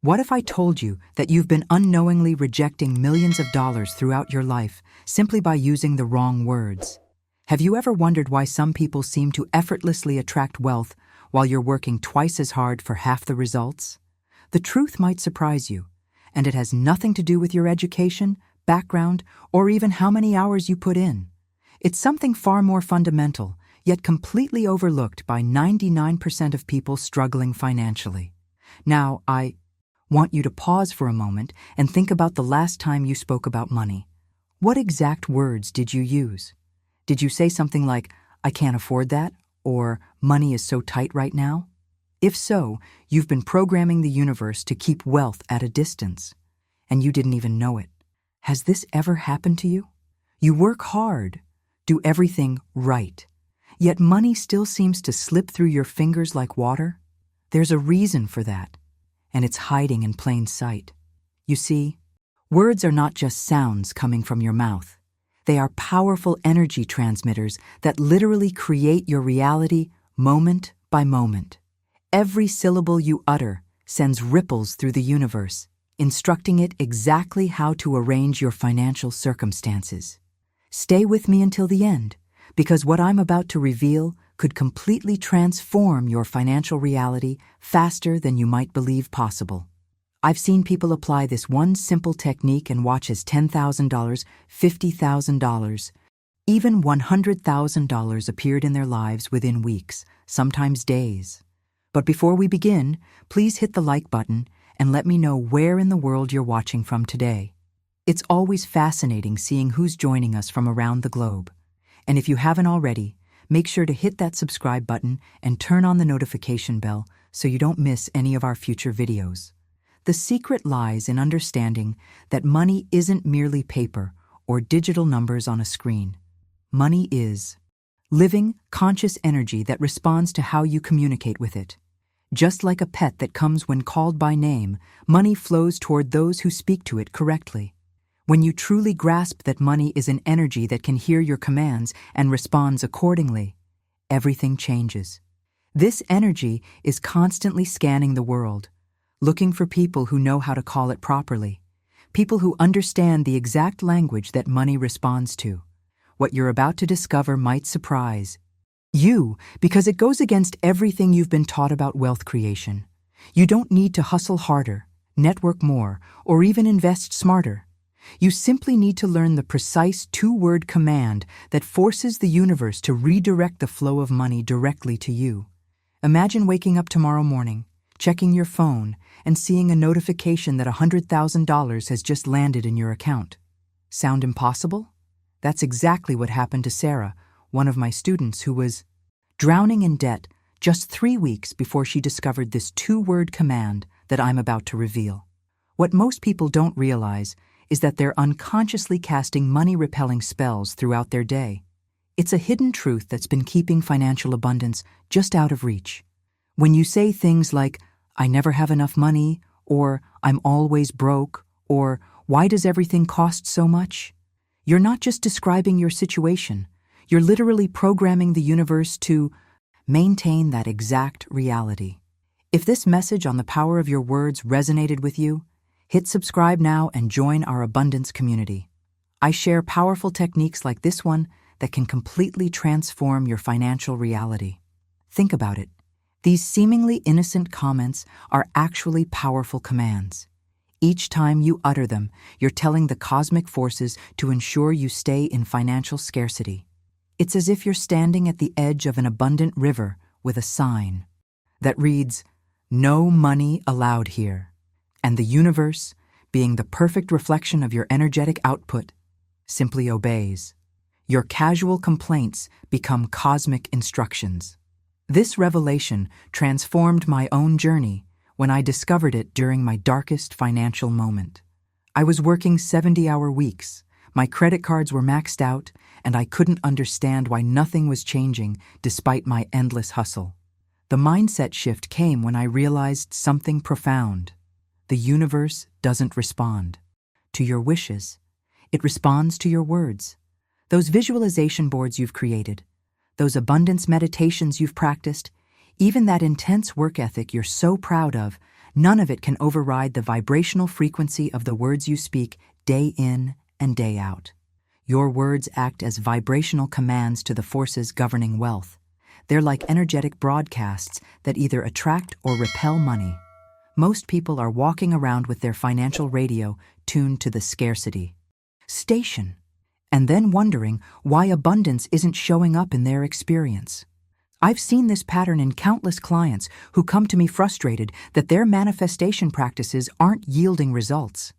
What if I told you that you've been unknowingly rejecting millions of dollars throughout your life simply by using the wrong words? Have you ever wondered why some people seem to effortlessly attract wealth while you're working twice as hard for half the results? The truth might surprise you, and it has nothing to do with your education, background, or even how many hours you put in. It's something far more fundamental, yet completely overlooked by 99% of people struggling financially. Now, I want you to pause for a moment and think about the last time you spoke about money. What exact words did you use? Did you say something like, "I can't afford that," or "money is so tight right now"? If so, you've been programming the universe to keep wealth at a distance, and you didn't even know it. Has this ever happened to you? You work hard, do everything right, yet money still seems to slip through your fingers like water? There's a reason for that, and it's hiding in plain sight. You see, words are not just sounds coming from your mouth. They are powerful energy transmitters that literally create your reality moment by moment. Every syllable you utter sends ripples through the universe, instructing it exactly how to arrange your financial circumstances. Stay with me until the end, because what I'm about to reveal could completely transform your financial reality faster than you might believe possible. I've seen people apply this one simple technique and watch as $10,000, $50,000, even $100,000 appeared in their lives within weeks, sometimes days. But before we begin, please hit the like button and let me know where in the world you're watching from today. It's always fascinating seeing who's joining us from around the globe. And if you haven't already, make sure to hit that subscribe button and turn on the notification bell so you don't miss any of our future videos. The secret lies in understanding that money isn't merely paper or digital numbers on a screen. Money is living, conscious energy that responds to how you communicate with it. Just like a pet that comes when called by name, money flows toward those who speak to it correctly. When you truly grasp that money is an energy that can hear your commands and responds accordingly, everything changes. This energy is constantly scanning the world, looking for people who know how to call it properly, people who understand the exact language that money responds to. What you're about to discover might surprise you, because it goes against everything you've been taught about wealth creation. You don't need to hustle harder, network more, or even invest smarter. You simply need to learn the precise two-word command that forces the universe to redirect the flow of money directly to you. Imagine waking up tomorrow morning, checking your phone, and seeing a notification that $100,000 has just landed in your account. Sound impossible? That's exactly what happened to Sarah, one of my students who was drowning in debt just 3 weeks before she discovered this two-word command that I'm about to reveal. What most people don't realize is that they're unconsciously casting money-repelling spells throughout their day. It's a hidden truth that's been keeping financial abundance just out of reach. When you say things like, "I never have enough money," or "I'm always broke," or "Why does everything cost so much?" you're not just describing your situation. You're literally programming the universe to maintain that exact reality. If this message on the power of your words resonated with you, hit subscribe now and join our abundance community. I share powerful techniques like this one that can completely transform your financial reality. Think about it. These seemingly innocent comments are actually powerful commands. Each time you utter them, you're telling the cosmic forces to ensure you stay in financial scarcity. It's as if you're standing at the edge of an abundant river with a sign that reads, "No money allowed here." And the universe, being the perfect reflection of your energetic output, simply obeys. Your casual complaints become cosmic instructions. This revelation transformed my own journey when I discovered it during my darkest financial moment. I was working 70-hour weeks, my credit cards were maxed out, and I couldn't understand why nothing was changing despite my endless hustle. The mindset shift came when I realized something profound. The universe doesn't respond to your wishes. It responds to your words. Those visualization boards you've created, those abundance meditations you've practiced, even that intense work ethic you're so proud of, none of it can override the vibrational frequency of the words you speak day in and day out. Your words act as vibrational commands to the forces governing wealth. They're like energetic broadcasts that either attract or repel money. Most people are walking around with their financial radio tuned to the scarcity station, and then wondering why abundance isn't showing up in their experience. I've seen this pattern in countless clients who come to me frustrated that their manifestation practices aren't yielding results.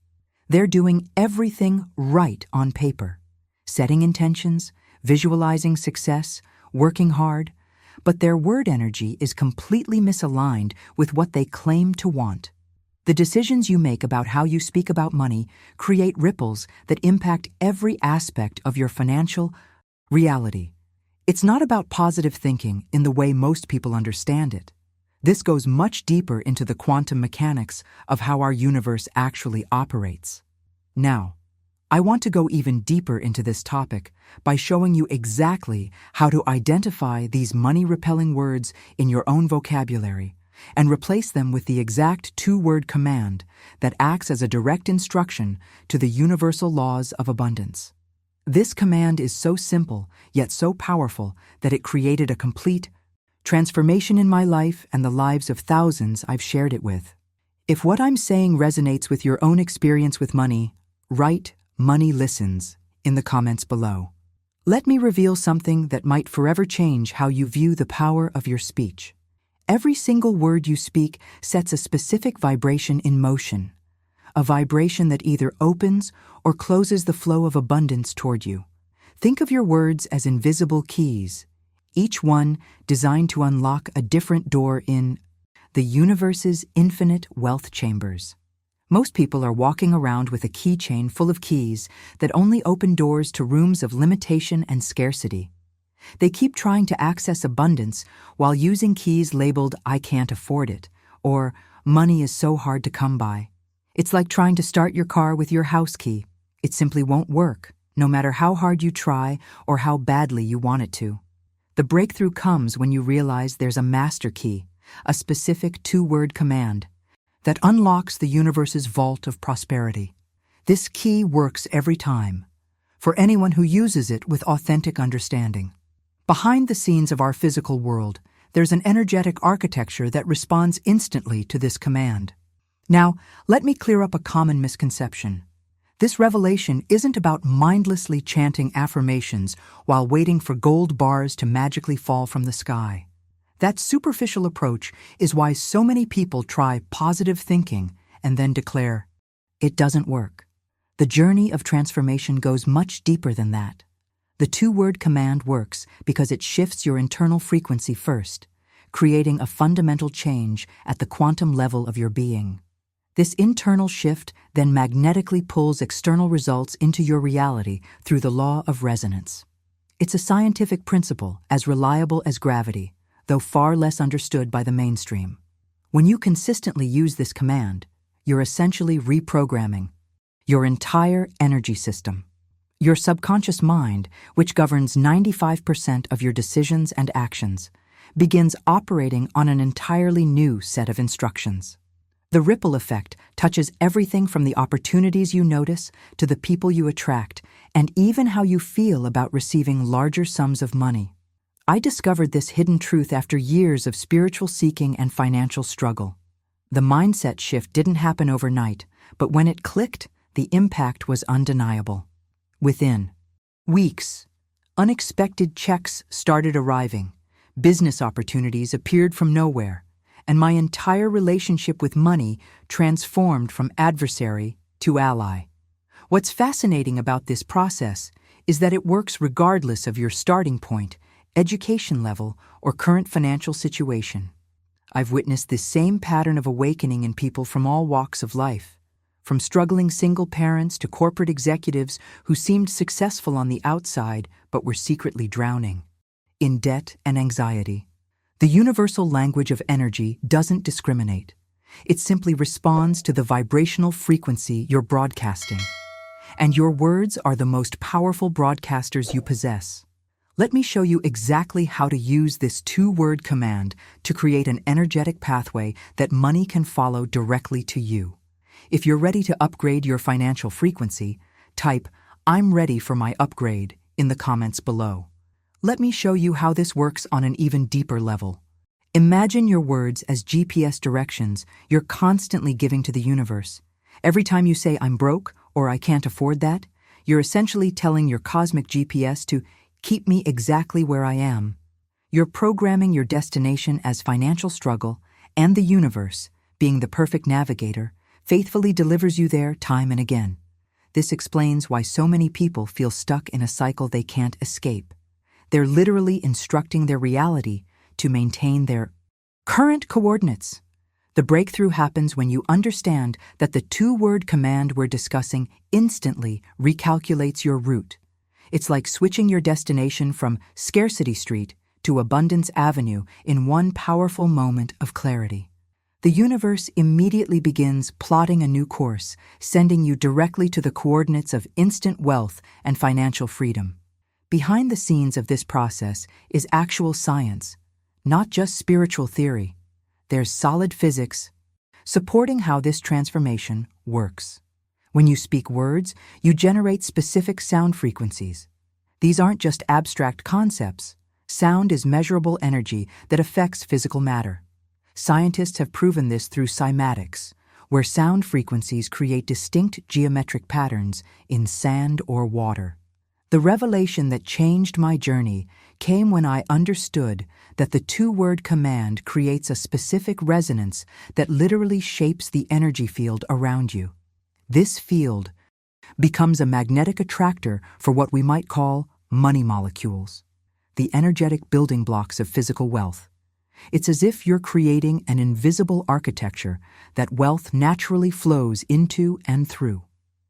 They're doing everything right on paper, setting intentions, visualizing success, working hard, but their word energy is completely misaligned with what they claim to want. The decisions you make about how you speak about money create ripples that impact every aspect of your financial reality. It's not about positive thinking in the way most people understand it. This goes much deeper into the quantum mechanics of how our universe actually operates. Now, I want to go even deeper into this topic by showing you exactly how to identify these money-repelling words in your own vocabulary and replace them with the exact two-word command that acts as a direct instruction to the universal laws of abundance. This command is so simple, yet so powerful, that it created a complete transformation in my life and the lives of thousands I've shared it with. If what I'm saying resonates with your own experience with money, write "Money Listens" in the comments below. Let me reveal something that might forever change how you view the power of your speech. Every single word you speak sets a specific vibration in motion, a vibration that either opens or closes the flow of abundance toward you. Think of your words as invisible keys, each one designed to unlock a different door in the universe's infinite wealth chambers. Most people are walking around with a keychain full of keys that only open doors to rooms of limitation and scarcity. They keep trying to access abundance while using keys labeled "I can't afford it" or "money is so hard to come by." It's like trying to start your car with your house key. It simply won't work, no matter how hard you try or how badly you want it to. The breakthrough comes when you realize there's a master key, a specific two-word command, that unlocks the universe's vault of prosperity. This key works every time, for anyone who uses it with authentic understanding. Behind the scenes of our physical world, there's an energetic architecture that responds instantly to this command. Now, let me clear up a common misconception. This revelation isn't about mindlessly chanting affirmations while waiting for gold bars to magically fall from the sky. That superficial approach is why so many people try positive thinking and then declare, "It doesn't work." The journey of transformation goes much deeper than that. The two-word command works because it shifts your internal frequency first, creating a fundamental change at the quantum level of your being. This internal shift then magnetically pulls external results into your reality through the law of resonance. It's a scientific principle as reliable as gravity, though far less understood by the mainstream. When you consistently use this command, you're essentially reprogramming your entire energy system. Your subconscious mind, which governs 95% of your decisions and actions, begins operating on an entirely new set of instructions. The ripple effect touches everything from the opportunities you notice to the people you attract, and even how you feel about receiving larger sums of money. I discovered this hidden truth after years of spiritual seeking and financial struggle. The mindset shift didn't happen overnight, but when it clicked, the impact was undeniable. Within weeks, unexpected checks started arriving, business opportunities appeared from nowhere, and my entire relationship with money transformed from adversary to ally. What's fascinating about this process is that it works regardless of your starting point, education level, or current financial situation. I've witnessed this same pattern of awakening in people from all walks of life, from struggling single parents to corporate executives who seemed successful on the outside but were secretly drowning in debt and anxiety. The universal language of energy doesn't discriminate. It simply responds to the vibrational frequency you're broadcasting. And your words are the most powerful broadcasters you possess. Let me show you exactly how to use this two-word command to create an energetic pathway that money can follow directly to you. If you're ready to upgrade your financial frequency, type "I'm ready for my upgrade" in the comments below. Let me show you how this works on an even deeper level. Imagine your words as GPS directions you're constantly giving to the universe. Every time you say "I'm broke" or "I can't afford that," you're essentially telling your cosmic GPS to keep me exactly where I am. You're programming your destination as financial struggle, and the universe, being the perfect navigator, faithfully delivers you there time and again. This explains why so many people feel stuck in a cycle they can't escape. They're literally instructing their reality to maintain their current coordinates. The breakthrough happens when you understand that the two-word command we're discussing instantly recalculates your route. It's like switching your destination from Scarcity Street to Abundance Avenue in one powerful moment of clarity. The universe immediately begins plotting a new course, sending you directly to the coordinates of instant wealth and financial freedom. Behind the scenes of this process is actual science, not just spiritual theory. There's solid physics supporting how this transformation works. When you speak words, you generate specific sound frequencies. These aren't just abstract concepts. Sound is measurable energy that affects physical matter. Scientists have proven this through cymatics, where sound frequencies create distinct geometric patterns in sand or water. The revelation that changed my journey came when I understood that the two-word command creates a specific resonance that literally shapes the energy field around you. This field becomes a magnetic attractor for what we might call money molecules, the energetic building blocks of physical wealth. It's as if you're creating an invisible architecture that wealth naturally flows into and through.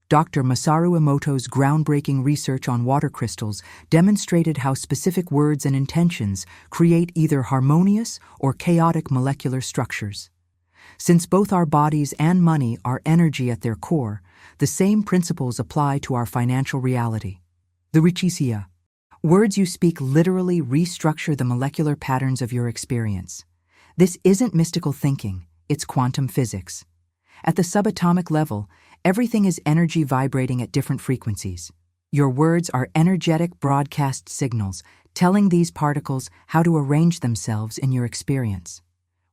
Dr. Masaru Emoto's groundbreaking research on water crystals demonstrated how specific words and intentions create either harmonious or chaotic molecular structures. Since both our bodies and money are energy at their core, the same principles apply to our financial reality. The Richisia. Words you speak literally restructure the molecular patterns of your experience. This isn't mystical thinking, it's quantum physics. At the subatomic level, everything is energy vibrating at different frequencies. Your words are energetic broadcast signals, telling these particles how to arrange themselves in your experience.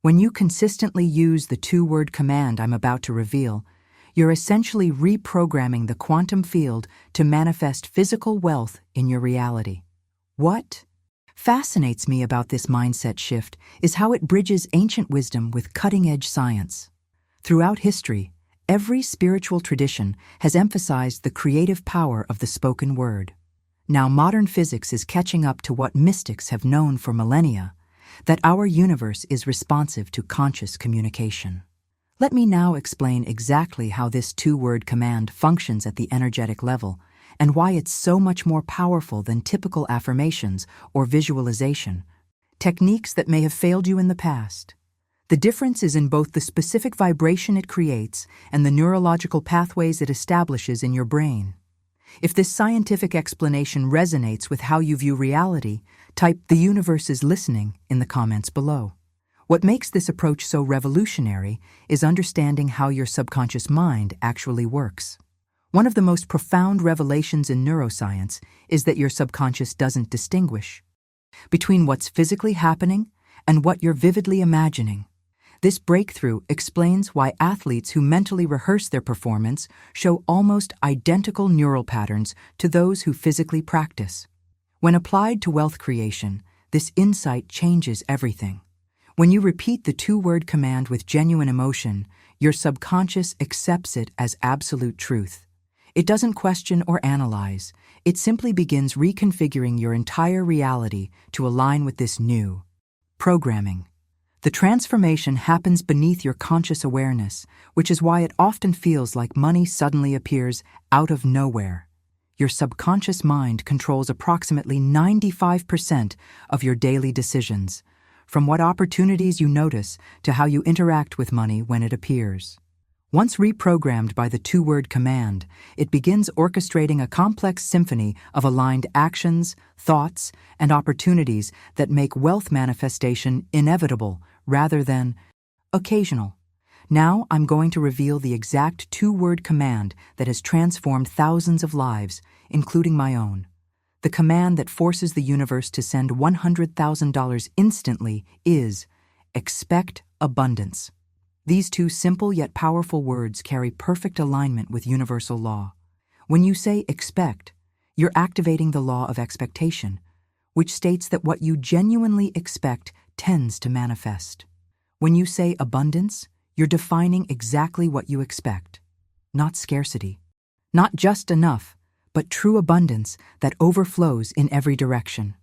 When you consistently use the two-word command I'm about to reveal, you're essentially reprogramming the quantum field to manifest physical wealth in your reality. What fascinates me about this mindset shift is how it bridges ancient wisdom with cutting-edge science. Throughout history, every spiritual tradition has emphasized the creative power of the spoken word. Now modern physics is catching up to what mystics have known for millennia, that our universe is responsive to conscious communication. Let me now explain exactly how this two-word command functions at the energetic level and why it's so much more powerful than typical affirmations or visualization, techniques that may have failed you in the past. The difference is in both the specific vibration it creates and the neurological pathways it establishes in your brain. If this scientific explanation resonates with how you view reality, type "The universe is listening" in the comments below. What makes this approach so revolutionary is understanding how your subconscious mind actually works. One of the most profound revelations in neuroscience is that your subconscious doesn't distinguish between what's physically happening and what you're vividly imagining. This breakthrough explains why athletes who mentally rehearse their performance show almost identical neural patterns to those who physically practice. When applied to wealth creation, this insight changes everything. When you repeat the two-word command with genuine emotion, your subconscious accepts it as absolute truth. It doesn't question or analyze. It simply begins reconfiguring your entire reality to align with this new programming. The transformation happens beneath your conscious awareness, which is why it often feels like money suddenly appears out of nowhere. Your subconscious mind controls approximately 95% of your daily decisions, from what opportunities you notice to how you interact with money when it appears. Once reprogrammed by the two-word command, it begins orchestrating a complex symphony of aligned actions, thoughts, and opportunities that make wealth manifestation inevitable rather than occasional. Now I'm going to reveal the exact two-word command that has transformed thousands of lives, including my own. The command that forces the universe to send $100,000 instantly is expect abundance. These two simple yet powerful words carry perfect alignment with universal law. When you say expect, you're activating the law of expectation, which states that what you genuinely expect tends to manifest. When you say abundance, you're defining exactly what you expect, not scarcity. Not just enough, but true abundance that overflows in every direction.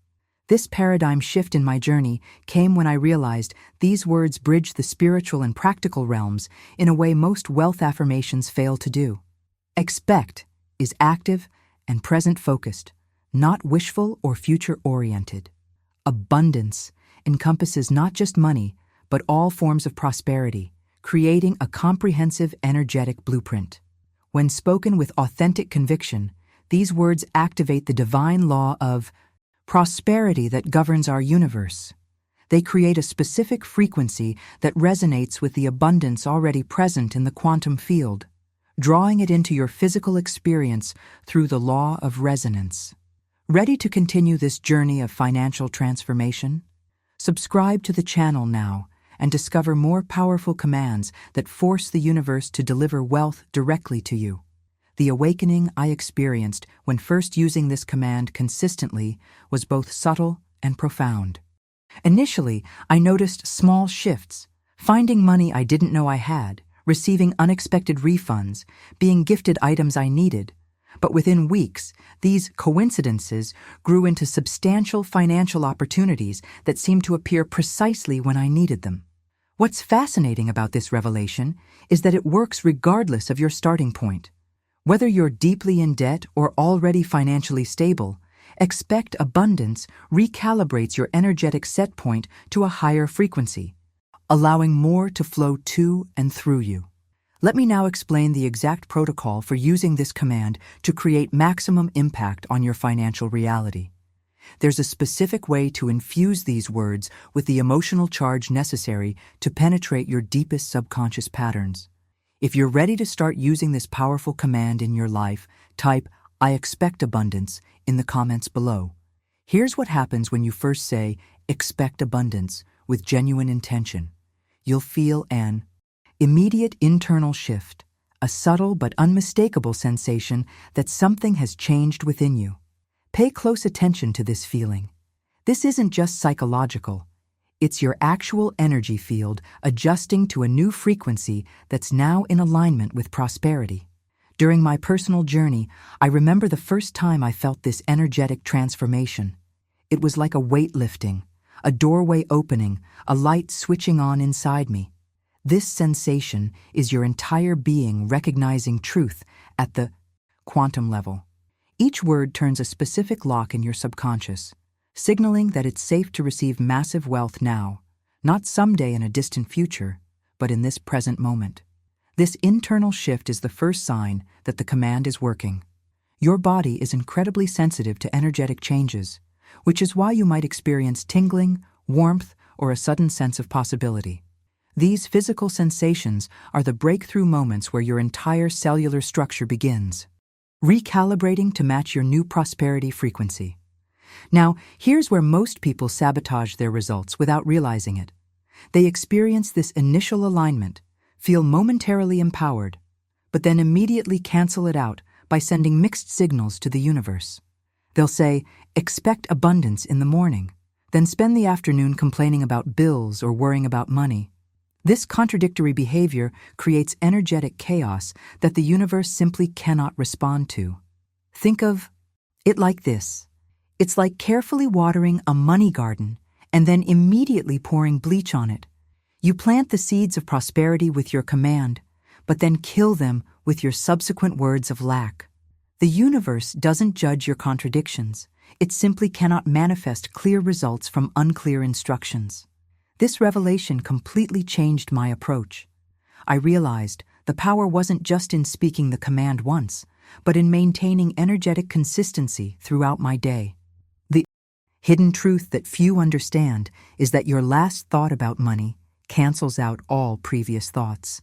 This paradigm shift in my journey came when I realized these words bridge the spiritual and practical realms in a way most wealth affirmations fail to do. Expect is active and present-focused, not wishful or future-oriented. Abundance encompasses not just money, but all forms of prosperity, creating a comprehensive energetic blueprint. When spoken with authentic conviction, these words activate the divine law of prosperity that governs our universe. They create a specific frequency that resonates with the abundance already present in the quantum field, drawing it into your physical experience through the law of resonance. Ready to continue this journey of financial transformation? Subscribe to the channel now and discover more powerful commands that force the universe to deliver wealth directly to you. The awakening I experienced when first using this command consistently was both subtle and profound. Initially, I noticed small shifts, finding money I didn't know I had, receiving unexpected refunds, being gifted items I needed. But within weeks, these coincidences grew into substantial financial opportunities that seemed to appear precisely when I needed them. What's fascinating about this revelation is that it works regardless of your starting point. Whether you're deeply in debt or already financially stable, expect abundance recalibrates your energetic set point to a higher frequency, allowing more to flow to and through you. Let me now explain the exact protocol for using this command to create maximum impact on your financial reality. There's a specific way to infuse these words with the emotional charge necessary to penetrate your deepest subconscious patterns. If you're ready to start using this powerful command in your life, type "I expect abundance" in the comments below. Here's what happens when you first say "expect abundance" with genuine intention. You'll feel an immediate internal shift, a subtle but unmistakable sensation that something has changed within you. Pay close attention to this feeling. This isn't just psychological. It's your actual energy field adjusting to a new frequency that's now in alignment with prosperity. During my personal journey, I remember the first time I felt this energetic transformation. It was like a weight lifting, a doorway opening, a light switching on inside me. This sensation is your entire being recognizing truth at the quantum level. Each word turns a specific lock in your subconscious, signaling that it's safe to receive massive wealth now, not someday in a distant future, but in this present moment. This internal shift is the first sign that the command is working. Your body is incredibly sensitive to energetic changes, which is why you might experience tingling, warmth, or a sudden sense of possibility. These physical sensations are the breakthrough moments where your entire cellular structure begins, recalibrating to match your new prosperity frequency. Now, here's where most people sabotage their results without realizing it. They experience this initial alignment, feel momentarily empowered, but then immediately cancel it out by sending mixed signals to the universe. They'll say, "Expect abundance" in the morning, then spend the afternoon complaining about bills or worrying about money. This contradictory behavior creates energetic chaos that the universe simply cannot respond to. Think of it like this. It's like carefully watering a money garden and then immediately pouring bleach on it. You plant the seeds of prosperity with your command, but then kill them with your subsequent words of lack. The universe doesn't judge your contradictions. It simply cannot manifest clear results from unclear instructions. This revelation completely changed my approach. I realized The power wasn't just in speaking the command once, but in maintaining energetic consistency throughout my day. The hidden truth that few understand is that your last thought about money cancels out all previous thoughts.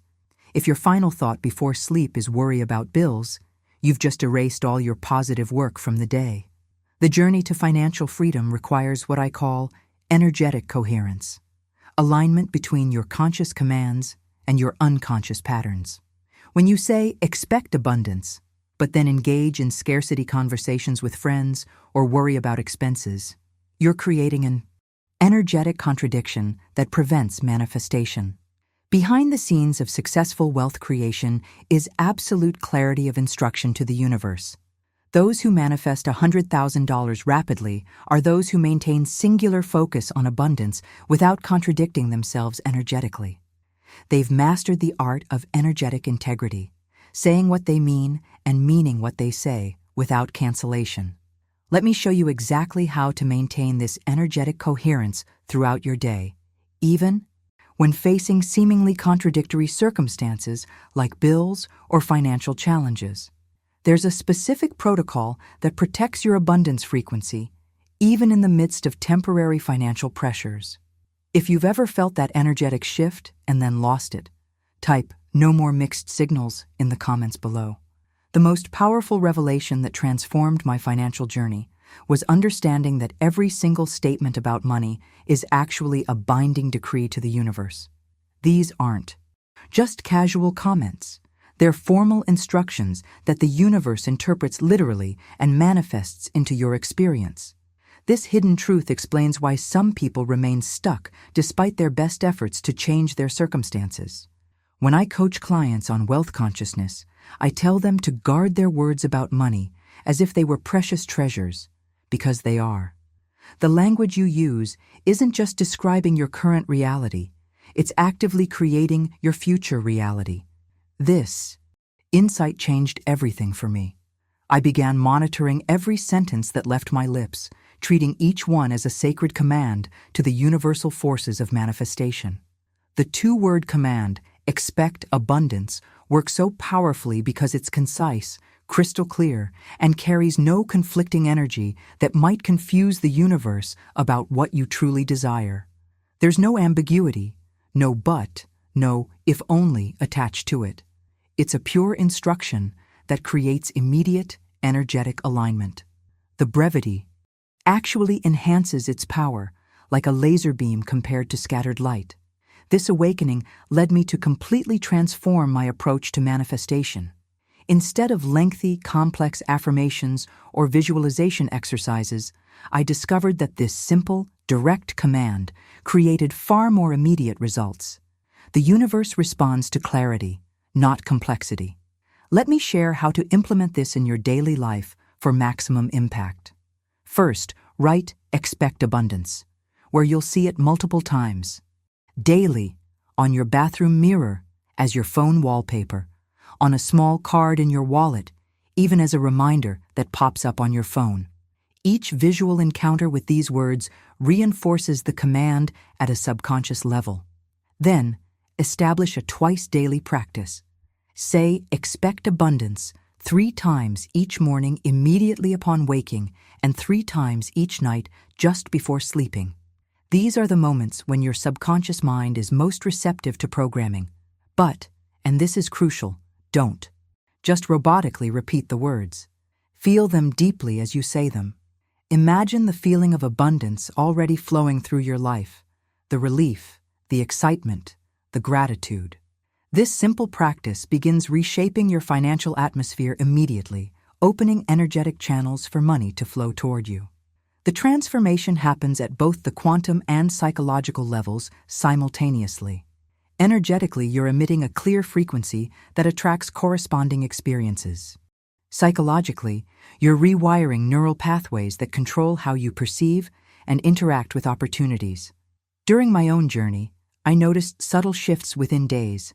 If your final thought before sleep is worry about bills, you've just erased all your positive work from the day. The journey to financial freedom requires what I call energetic coherence, alignment between your conscious commands and your unconscious patterns. When you say, expect abundance, but then engage in scarcity conversations with friends or worry about expenses, you're creating an energetic contradiction that prevents manifestation. Behind the scenes of successful wealth creation is absolute clarity of instruction to the universe. Those who manifest $100,000 rapidly are those who maintain singular focus on abundance without contradicting themselves energetically. They've mastered the art of energetic integrity, saying what they mean and meaning what they say without cancellation. Let me show you exactly how to maintain this energetic coherence throughout your day, even when facing seemingly contradictory circumstances like bills or financial challenges. There's a specific protocol that protects your abundance frequency, even in the midst of temporary financial pressures. If you've ever felt that energetic shift and then lost it, type "no more mixed signals" in the comments below. The most powerful revelation that transformed my financial journey was understanding that every single statement about money is actually a binding decree to the universe. These aren't just casual comments. They're formal instructions that the universe interprets literally and manifests into your experience. This hidden truth explains why some people remain stuck despite their best efforts to change their circumstances. When I coach clients on wealth consciousness, I tell them to guard their words about money as if they were precious treasures, because they are. The language you use isn't just describing your current reality, it's actively creating your future reality. This insight changed everything for me. I began monitoring every sentence that left my lips, treating each one as a sacred command to the universal forces of manifestation. The two-word command, expect abundance, works so powerfully because it's concise, crystal clear, and carries no conflicting energy that might confuse the universe about what you truly desire. There's no ambiguity, no but, no if only attached to it. It's a pure instruction that creates immediate, energetic alignment. The brevity actually enhances its power, like a laser beam compared to scattered light. This awakening led me to completely transform my approach to manifestation. Instead of lengthy, complex affirmations or visualization exercises, I discovered that this simple, direct command created far more immediate results. The universe responds to clarity, not complexity. Let me share how to implement this in your daily life for maximum impact. First, write "expect abundance," where you'll see it multiple times. Daily, on your bathroom mirror, as your phone wallpaper, on a small card in your wallet, even as a reminder that pops up on your phone. Each visual encounter with these words reinforces the command at a subconscious level. Then, establish a twice-daily practice. Say "expect abundance" 3 times each morning immediately upon waking and 3 times each night just before sleeping. These are the moments when your subconscious mind is most receptive to programming. But, and this is crucial, don't just robotically repeat the words. Feel them deeply as you say them. Imagine the feeling of abundance already flowing through your life, the relief, the excitement, the gratitude. This simple practice begins reshaping your financial atmosphere immediately, opening energetic channels for money to flow toward you. The transformation happens at both the quantum and psychological levels simultaneously. Energetically, you're emitting a clear frequency that attracts corresponding experiences. Psychologically, you're rewiring neural pathways that control how you perceive and interact with opportunities. During my own journey, I noticed subtle shifts within days: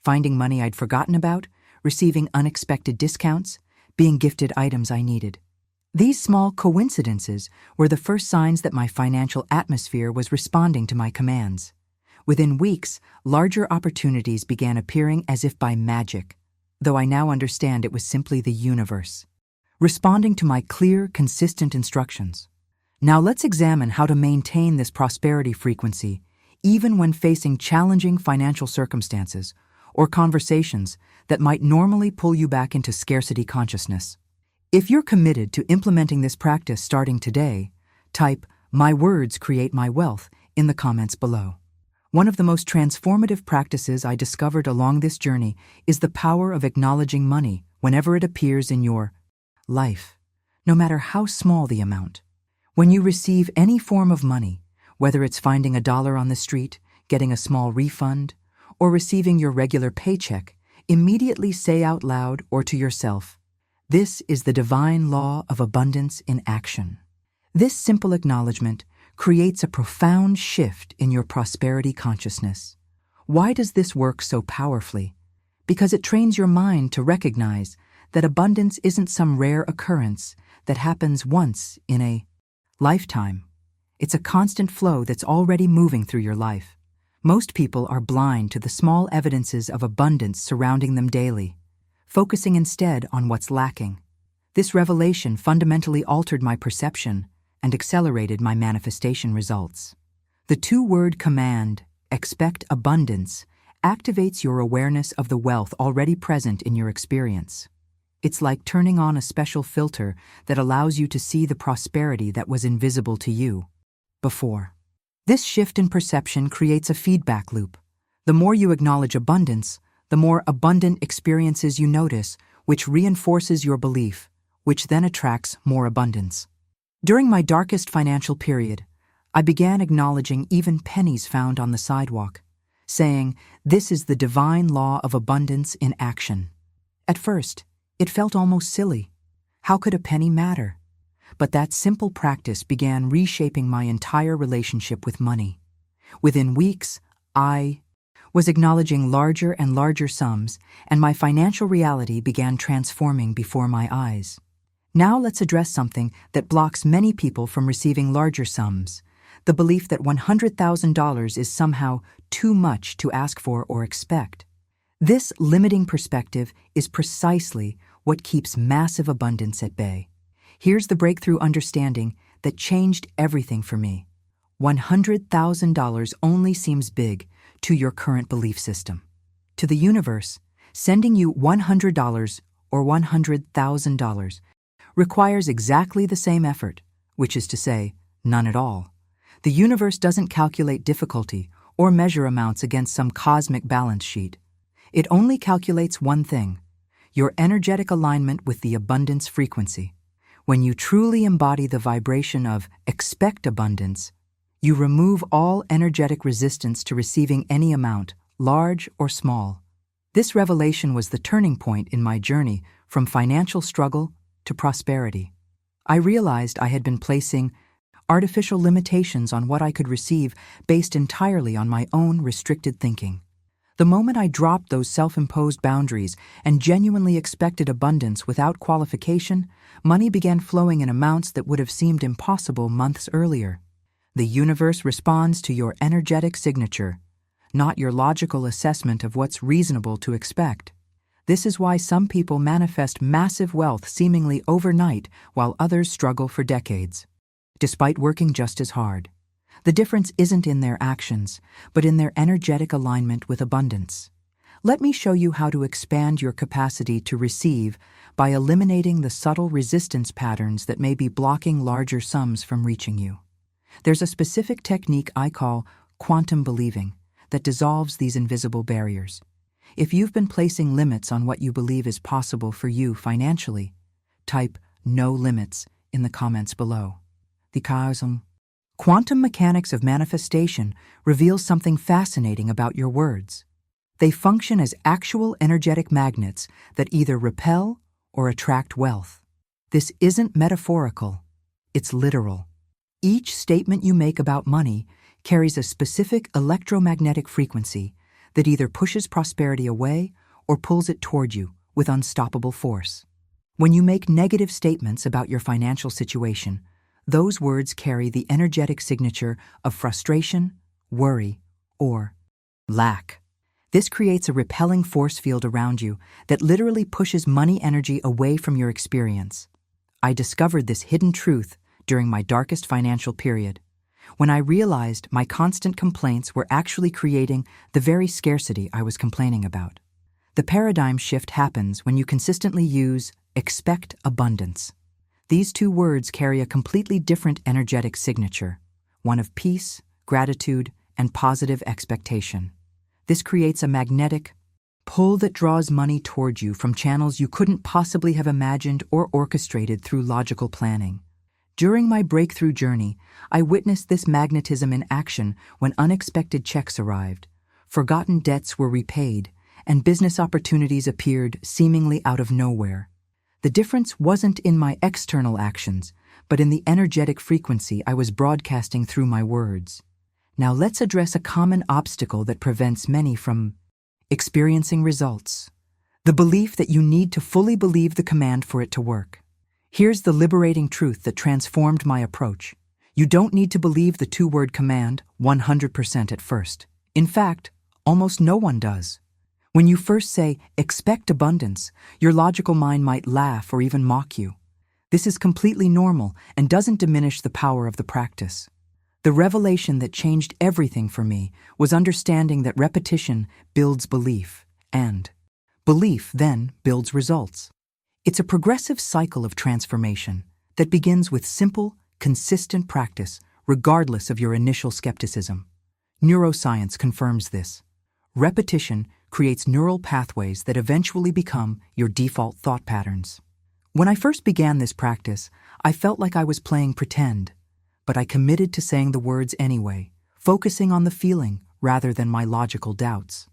finding money I'd forgotten about, receiving unexpected discounts, being gifted items I needed. These small coincidences were the first signs that my financial atmosphere was responding to my commands. Within weeks, larger opportunities began appearing as if by magic, though I now understand it was simply the universe, responding to my clear, consistent instructions. Now let's examine how to maintain this prosperity frequency, even when facing challenging financial circumstances or conversations that might normally pull you back into scarcity consciousness. If you're committed to implementing this practice starting today, type "My words create my wealth" in the comments below. One of the most transformative practices I discovered along this journey is the power of acknowledging money whenever it appears in your life, no matter how small the amount. When you receive any form of money, whether it's finding $1 on the street, getting a small refund, or receiving your regular paycheck, immediately say out loud or to yourself, "This is the divine law of abundance in action." This simple acknowledgement creates a profound shift in your prosperity consciousness. Why does this work so powerfully? Because it trains your mind to recognize that abundance isn't some rare occurrence that happens once in a lifetime. It's a constant flow that's already moving through your life. Most people are blind to the small evidences of abundance surrounding them daily, focusing instead on what's lacking. This revelation fundamentally altered my perception and accelerated my manifestation results. The two-word command, "expect abundance," activates your awareness of the wealth already present in your experience. It's like turning on a special filter that allows you to see the prosperity that was invisible to you before. This shift in perception creates a feedback loop. The more you acknowledge abundance, the more abundant experiences you notice, which reinforces your belief, which then attracts more abundance. During my darkest financial period, I began acknowledging even pennies found on the sidewalk, saying, "This is the divine law of abundance in action." At first, it felt almost silly. How could a penny matter? But that simple practice began reshaping my entire relationship with money. Within weeks, I was acknowledging larger and larger sums, and my financial reality began transforming before my eyes. Now let's address something that blocks many people from receiving larger sums: the belief that $100,000 is somehow too much to ask for or expect. This limiting perspective is precisely what keeps massive abundance at bay. Here's the breakthrough understanding that changed everything for me. $100,000 only seems big to your current belief system. To the universe, sending you $100 or $100,000 requires exactly the same effort, which is to say, none at all. The universe doesn't calculate difficulty or measure amounts against some cosmic balance sheet. It only calculates one thing: your energetic alignment with the abundance frequency. When you truly embody the vibration of expect abundance, you remove all energetic resistance to receiving any amount, large or small. This revelation was the turning point in my journey from financial struggle to prosperity. I realized I had been placing artificial limitations on what I could receive based entirely on my own restricted thinking. The moment I dropped those self-imposed boundaries and genuinely expected abundance without qualification, money began flowing in amounts that would have seemed impossible months earlier. The universe responds to your energetic signature, not your logical assessment of what's reasonable to expect. This is why some people manifest massive wealth seemingly overnight while others struggle for decades, despite working just as hard. The difference isn't in their actions, but in their energetic alignment with abundance. Let me show you how to expand your capacity to receive by eliminating the subtle resistance patterns that may be blocking larger sums from reaching you. There's a specific technique I call quantum believing that dissolves these invisible barriers. If you've been placing limits on what you believe is possible for you financially, type "no limits" in the comments below. The quantum mechanics of manifestation reveals something fascinating about your words. They function as actual energetic magnets that either repel or attract wealth. This isn't metaphorical, it's literal. Each statement you make about money carries a specific electromagnetic frequency that either pushes prosperity away or pulls it toward you with unstoppable force. When you make negative statements about your financial situation, those words carry the energetic signature of frustration, worry, or lack. This creates a repelling force field around you that literally pushes money energy away from your experience. I discovered this hidden truth during my darkest financial period, when I realized my constant complaints were actually creating the very scarcity I was complaining about. The paradigm shift happens when you consistently use expect abundance. These two words carry a completely different energetic signature, one of peace, gratitude, and positive expectation. This creates a magnetic pull that draws money toward you from channels you couldn't possibly have imagined or orchestrated through logical planning. During my breakthrough journey, I witnessed this magnetism in action when unexpected checks arrived, forgotten debts were repaid, and business opportunities appeared seemingly out of nowhere. The difference wasn't in my external actions, but in the energetic frequency I was broadcasting through my words. Now let's address a common obstacle that prevents many from experiencing results: the belief that you need to fully believe the command for it to work. Here's the liberating truth that transformed my approach. You don't need to believe the two-word command 100% at first. In fact, almost no one does. When you first say, expect abundance, your logical mind might laugh or even mock you. This is completely normal and doesn't diminish the power of the practice. The revelation that changed everything for me was understanding that repetition builds belief, and belief then builds results. It's a progressive cycle of transformation that begins with simple, consistent practice, regardless of your initial skepticism. Neuroscience confirms this. Repetition creates neural pathways that eventually become your default thought patterns. When I first began this practice, I felt like I was playing pretend, but I committed to saying the words anyway, focusing on the feeling rather than my logical doubts.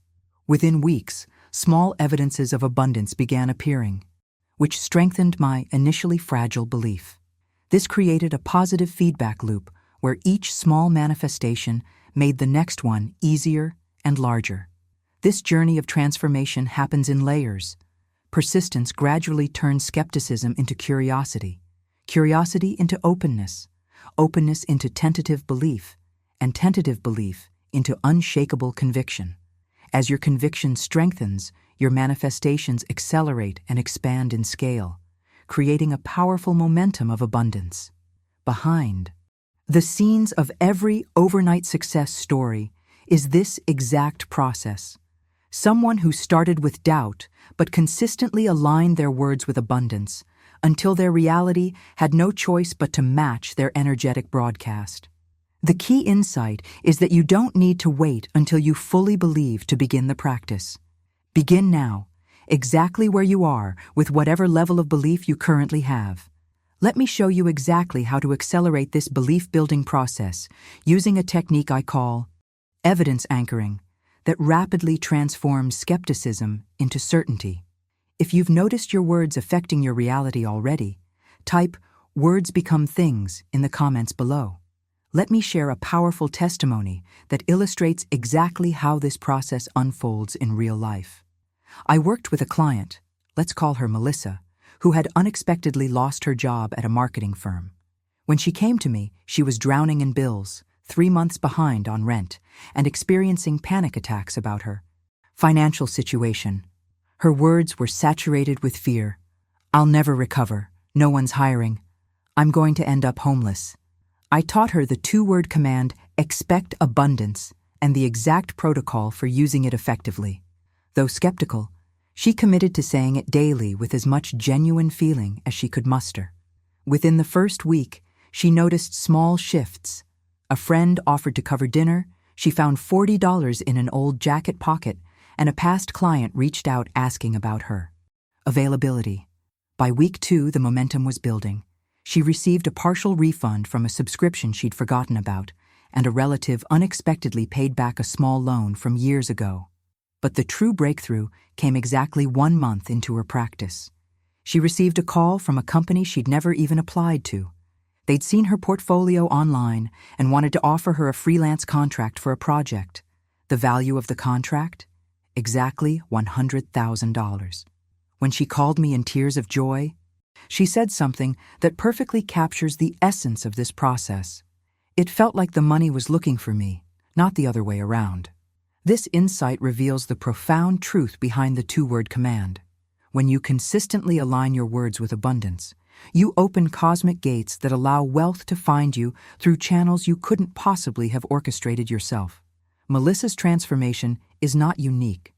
Within weeks, small evidences of abundance began appearing, which strengthened my initially fragile belief. This created a positive feedback loop where each small manifestation made the next one easier and larger. This journey of transformation happens in layers. Persistence gradually turns skepticism into curiosity, curiosity into openness, openness into tentative belief, and tentative belief into unshakable conviction. As your conviction strengthens, your manifestations accelerate and expand in scale, creating a powerful momentum of abundance. Behind the scenes of every overnight success story is this exact process. Someone who started with doubt but consistently aligned their words with abundance until their reality had no choice but to match their energetic broadcast. The key insight is that you don't need to wait until you fully believe to begin the practice. Begin now, exactly where you are, with whatever level of belief you currently have. Let me show you exactly how to accelerate this belief-building process using a technique I call evidence anchoring that rapidly transforms skepticism into certainty. If you've noticed your words affecting your reality already, type "words become things" in the comments below. Let me share a powerful testimony that illustrates exactly how this process unfolds in real life. I worked with a client, let's call her Melissa, who had unexpectedly lost her job at a marketing firm. When she came to me, she was drowning in bills, 3 months behind on rent, and experiencing panic attacks about her financial situation. Her words were saturated with fear. "I'll never recover. No one's hiring. I'm going to end up homeless." I taught her the two-word command, expect abundance, and the exact protocol for using it effectively. Though skeptical, she committed to saying it daily with as much genuine feeling as she could muster. Within the first week, she noticed small shifts. A friend offered to cover dinner, she found $40 in an old jacket pocket, and a past client reached out asking about her. Availability. By week 2, the momentum was building. She received a partial refund from a subscription she'd forgotten about, and a relative unexpectedly paid back a small loan from years ago. But the true breakthrough came exactly 1 month into her practice. She received a call from a company she'd never even applied to. They'd seen her portfolio online and wanted to offer her a freelance contract for a project. The value of the contract? Exactly $100,000. When she called me in tears of joy, she said something that perfectly captures the essence of this process. It felt like the money was looking for me, not the other way around. This insight reveals the profound truth behind the two-word command. When you consistently align your words with abundance, you open cosmic gates that allow wealth to find you through channels you couldn't possibly have orchestrated yourself. Melissa's transformation is not unique.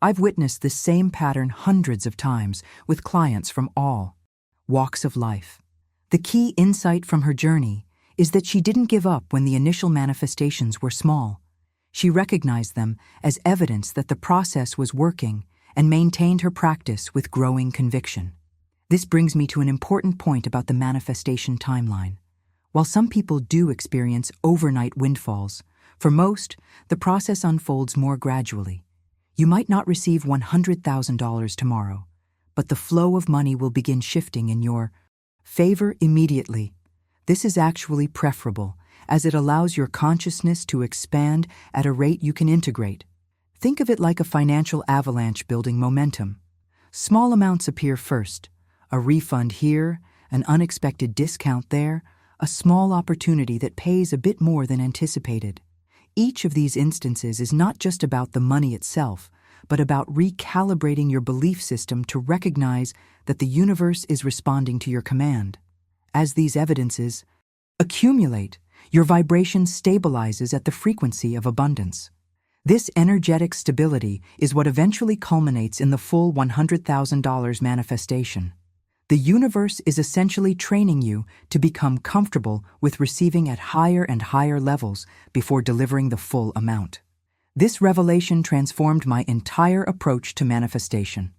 I've witnessed this same pattern hundreds of times with clients from all walks of life. The key insight from her journey is that she didn't give up when the initial manifestations were small. She recognized them as evidence that the process was working and maintained her practice with growing conviction. This brings me to an important point about the manifestation timeline. While some people do experience overnight windfalls, for most, the process unfolds more gradually. You might not receive $100,000 tomorrow, but the flow of money will begin shifting in your favor immediately. This is actually preferable, as it allows your consciousness to expand at a rate you can integrate. Think of it like a financial avalanche building momentum. Small amounts appear first, a refund here, an unexpected discount there, a small opportunity that pays a bit more than anticipated. Each of these instances is not just about the money itself, but about recalibrating your belief system to recognize that the universe is responding to your command. As these evidences accumulate, your vibration stabilizes at the frequency of abundance. This energetic stability is what eventually culminates in the full $100,000 manifestation. The universe is essentially training you to become comfortable with receiving at higher and higher levels before delivering the full amount. This revelation transformed my entire approach to manifestation.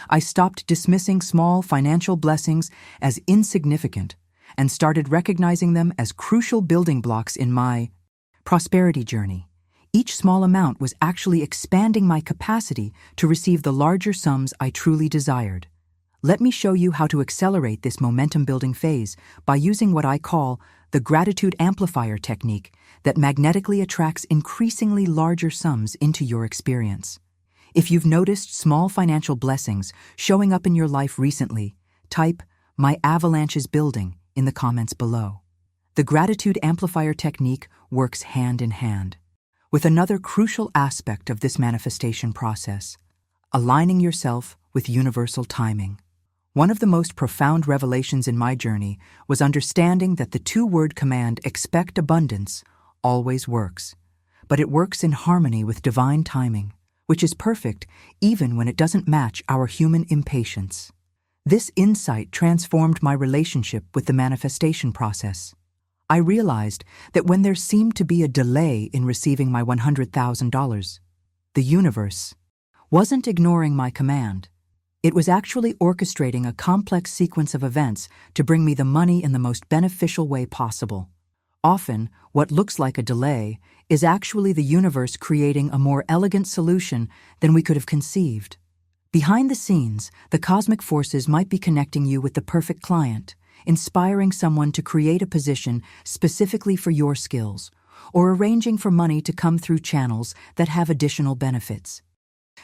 I stopped dismissing small financial blessings as insignificant and started recognizing them as crucial building blocks in my prosperity journey. Each small amount was actually expanding my capacity to receive the larger sums I truly desired. Let me show you how to accelerate this momentum-building phase by using what I call the gratitude amplifier technique that magnetically attracts increasingly larger sums into your experience. If you've noticed small financial blessings showing up in your life recently, type "My avalanche is building" in the comments below. The gratitude amplifier technique works hand in hand with another crucial aspect of this manifestation process: aligning yourself with universal timing. One of the most profound revelations in my journey was understanding that the two-word command "expect abundance" always works, but it works in harmony with divine timing, which is perfect even when it doesn't match our human impatience. This insight transformed my relationship with the manifestation process. I realized that when there seemed to be a delay in receiving my $100,000, the universe wasn't ignoring my command. It was actually orchestrating a complex sequence of events to bring me the money in the most beneficial way possible. Often, what looks like a delay is actually the universe creating a more elegant solution than we could have conceived. Behind the scenes, the cosmic forces might be connecting you with the perfect client, inspiring someone to create a position specifically for your skills, or arranging for money to come through channels that have additional benefits.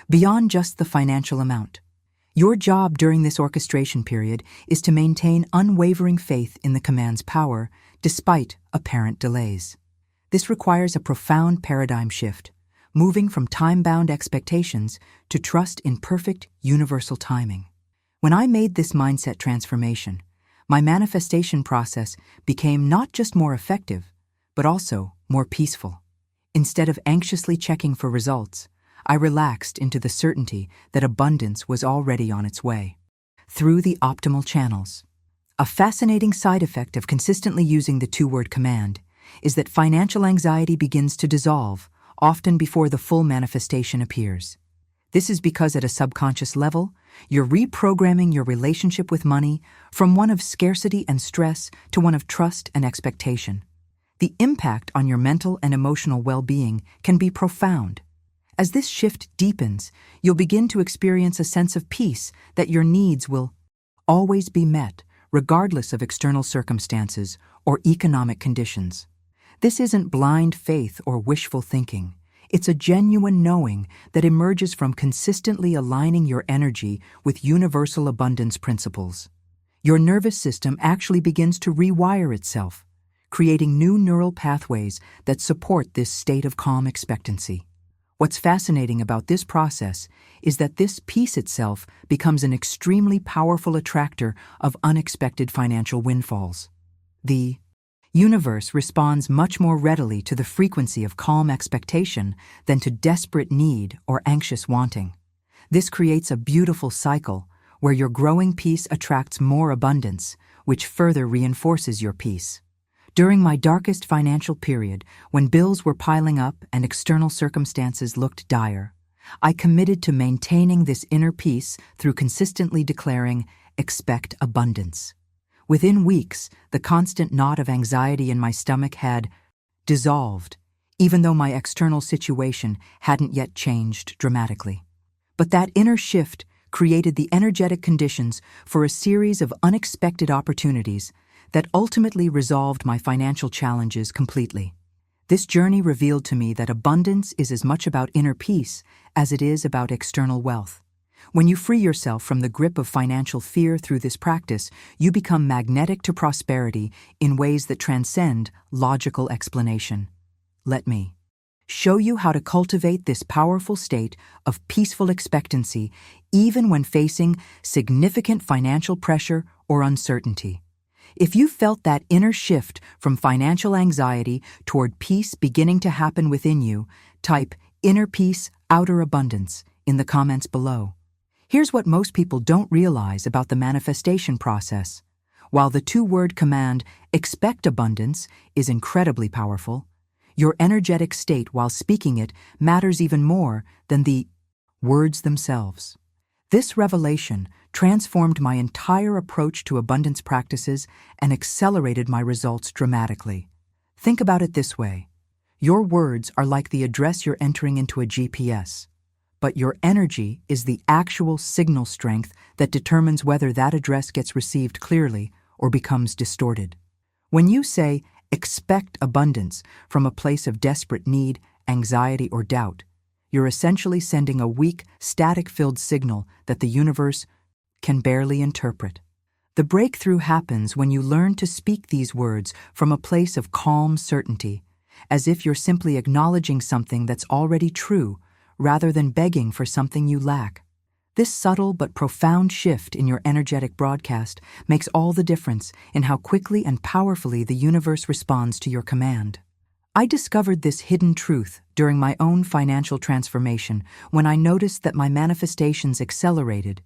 Beyond just the financial amount, your job during this orchestration period is to maintain unwavering faith in the command's power despite apparent delays. This requires a profound paradigm shift, moving from time-bound expectations to trust in perfect universal timing. When I made this mindset transformation, my manifestation process became not just more effective, but also more peaceful. Instead of anxiously checking for results, I relaxed into the certainty that abundance was already on its way. Through the optimal channels. A fascinating side effect of consistently using the two-word command is that financial anxiety begins to dissolve, often before the full manifestation appears. This is because at a subconscious level, you're reprogramming your relationship with money from one of scarcity and stress to one of trust and expectation. The impact on your mental and emotional well-being can be profound. As this shift deepens, you'll begin to experience a sense of peace that your needs will always be met, regardless of external circumstances or economic conditions. This isn't blind faith or wishful thinking. It's a genuine knowing that emerges from consistently aligning your energy with universal abundance principles. Your nervous system actually begins to rewire itself, creating new neural pathways that support this state of calm expectancy. What's fascinating about this process is that this piece itself becomes an extremely powerful attractor of unexpected financial windfalls. The universe responds much more readily to the frequency of calm expectation than to desperate need or anxious wanting. This creates a beautiful cycle where your growing peace attracts more abundance, which further reinforces your peace. During my darkest financial period, when bills were piling up and external circumstances looked dire, I committed to maintaining this inner peace through consistently declaring, "Expect abundance." Within weeks, the constant knot of anxiety in my stomach had dissolved, even though my external situation hadn't yet changed dramatically. But that inner shift created the energetic conditions for a series of unexpected opportunities that ultimately resolved my financial challenges completely. This journey revealed to me that abundance is as much about inner peace as it is about external wealth. When you free yourself from the grip of financial fear through this practice, you become magnetic to prosperity in ways that transcend logical explanation. Let me show you how to cultivate this powerful state of peaceful expectancy even when facing significant financial pressure or uncertainty. If you felt that inner shift from financial anxiety toward peace beginning to happen within you, type "inner peace, outer abundance" in the comments below. Here's what most people don't realize about the manifestation process. While the two-word command, "expect abundance," is incredibly powerful, your energetic state while speaking it matters even more than the words themselves. This revelation transformed my entire approach to abundance practices and accelerated my results dramatically. Think about it this way. Your words are like the address you're entering into a GPS, but your energy is the actual signal strength that determines whether that address gets received clearly or becomes distorted. When you say, "expect abundance" from a place of desperate need, anxiety, or doubt, you're essentially sending a weak, static-filled signal that the universe can barely interpret. The breakthrough happens when you learn to speak these words from a place of calm certainty, as if you're simply acknowledging something that's already true, rather than begging for something you lack. This subtle but profound shift in your energetic broadcast makes all the difference in how quickly and powerfully the universe responds to your command. I discovered this hidden truth during my own financial transformation when I noticed that my manifestations accelerated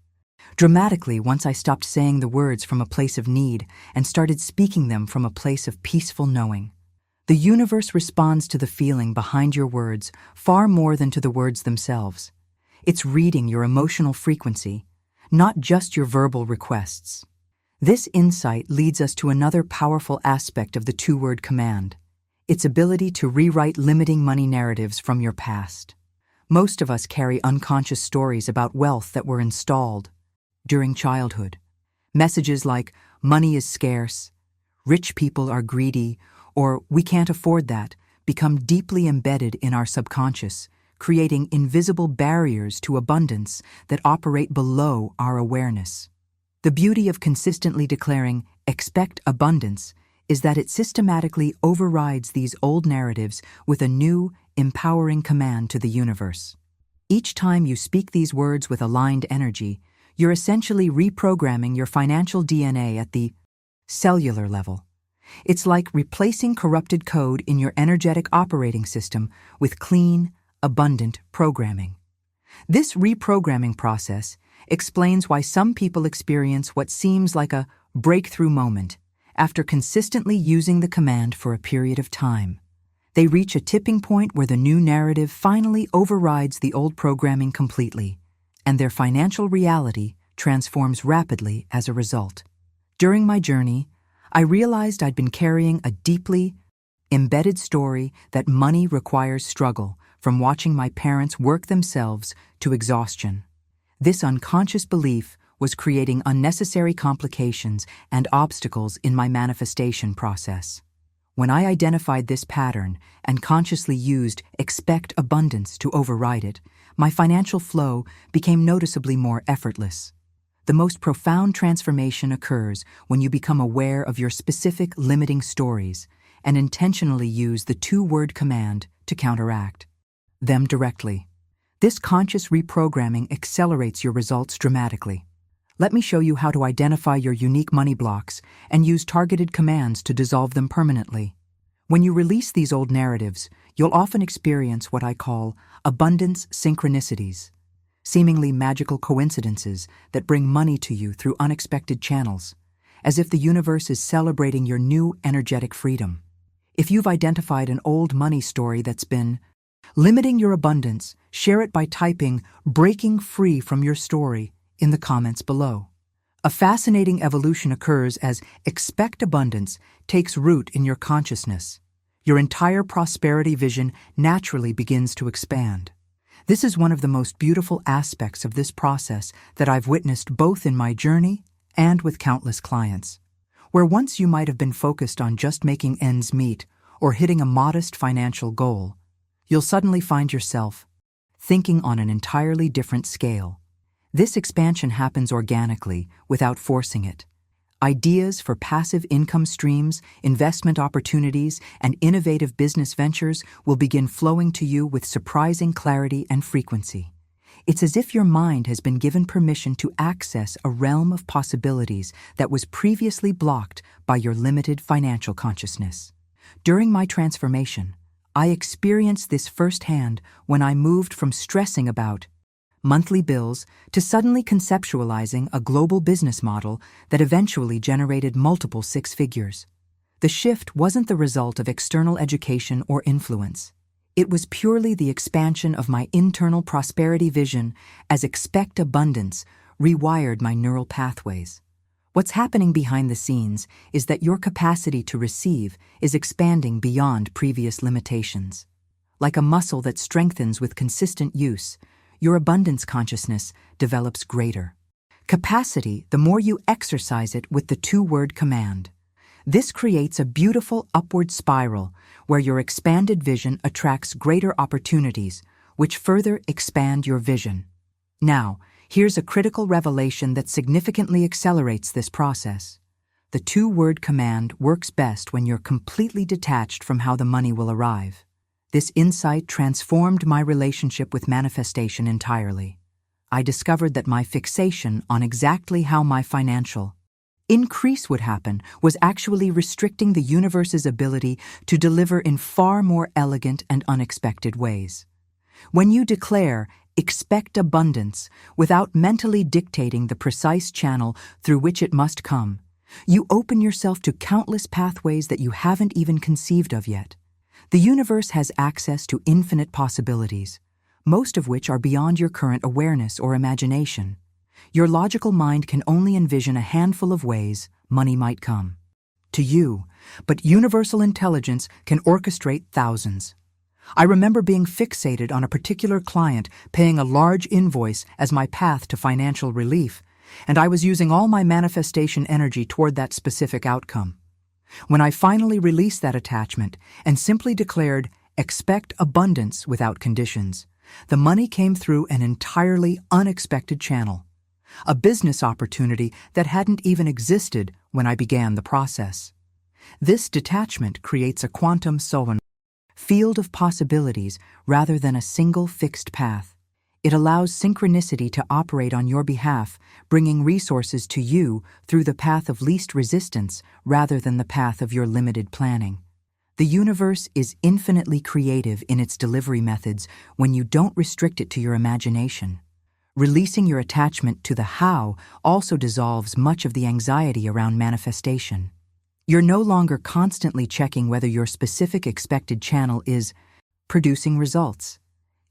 dramatically once I stopped saying the words from a place of need and started speaking them from a place of peaceful knowing. The universe responds to the feeling behind your words far more than to the words themselves. It's reading your emotional frequency, not just your verbal requests. This insight leads us to another powerful aspect of the two-word command: its ability to rewrite limiting money narratives from your past. Most of us carry unconscious stories about wealth that were installed during childhood. Messages like "money is scarce," "rich people are greedy," or "we can't afford that" become deeply embedded in our subconscious, creating invisible barriers to abundance that operate below our awareness. The beauty of consistently declaring "expect abundance" is that it systematically overrides these old narratives with a new, empowering command to the universe. Each time you speak these words with aligned energy, you're essentially reprogramming your financial DNA at the cellular level. It's like replacing corrupted code in your energetic operating system with clean, abundant programming. This reprogramming process explains why some people experience what seems like a breakthrough moment after consistently using the command for a period of time. They reach a tipping point where the new narrative finally overrides the old programming completely, and their financial reality transforms rapidly as a result. During my journey, I realized I'd been carrying a deeply embedded story that money requires struggle from watching my parents work themselves to exhaustion. This unconscious belief was creating unnecessary complications and obstacles in my manifestation process. When I identified this pattern and consciously used "expect abundance" to override it, my financial flow became noticeably more effortless. The most profound transformation occurs when you become aware of your specific limiting stories and intentionally use the two-word command to counteract them directly. This conscious reprogramming accelerates your results dramatically. Let me show you how to identify your unique money blocks and use targeted commands to dissolve them permanently. When you release these old narratives, you'll often experience what I call abundance synchronicities, seemingly magical coincidences that bring money to you through unexpected channels, as if the universe is celebrating your new energetic freedom. If you've identified an old money story that's been limiting your abundance, share it by typing "breaking free from your story" in the comments below. A fascinating evolution occurs as expect abundance takes root in your consciousness. Your entire prosperity vision naturally begins to expand. This is one of the most beautiful aspects of this process that I've witnessed both in my journey and with countless clients. Where once you might have been focused on just making ends meet or hitting a modest financial goal, you'll suddenly find yourself thinking on an entirely different scale. This expansion happens organically, without forcing it. Ideas for passive income streams, investment opportunities, and innovative business ventures will begin flowing to you with surprising clarity and frequency. It's as if your mind has been given permission to access a realm of possibilities that was previously blocked by your limited financial consciousness. During my transformation, I experienced this firsthand when I moved from stressing about monthly bills to suddenly conceptualizing a global business model that eventually generated multiple six figures. The shift wasn't the result of external education or influence. It was purely the expansion of my internal prosperity vision as expect abundance rewired my neural pathways. What's happening behind the scenes is that your capacity to receive is expanding beyond previous limitations. Like a muscle that strengthens with consistent use, your abundance consciousness develops greater capacity the more you exercise it with the two-word command. This creates a beautiful upward spiral where your expanded vision attracts greater opportunities, which further expand your vision. Now, here's a critical revelation that significantly accelerates this process. The two-word command works best when you're completely detached from how the money will arrive. This insight transformed my relationship with manifestation entirely. I discovered that my fixation on exactly how my financial increase would happen was actually restricting the universe's ability to deliver in far more elegant and unexpected ways. When you declare, expect abundance, without mentally dictating the precise channel through which it must come, you open yourself to countless pathways that you haven't even conceived of yet. The universe has access to infinite possibilities, most of which are beyond your current awareness or imagination. Your logical mind can only envision a handful of ways money might come to you, but universal intelligence can orchestrate thousands. I remember being fixated on a particular client paying a large invoice as my path to financial relief, and I was using all my manifestation energy toward that specific outcome. When I finally released that attachment and simply declared, expect abundance without conditions, the money came through an entirely unexpected channel. A business opportunity that hadn't even existed when I began the process. This detachment creates a quantum solenoid field of possibilities rather than a single fixed path. It allows synchronicity to operate on your behalf, bringing resources to you through the path of least resistance rather than the path of your limited planning. The universe is infinitely creative in its delivery methods when you don't restrict it to your imagination. Releasing your attachment to the how also dissolves much of the anxiety around manifestation. You're no longer constantly checking whether your specific expected channel is producing results.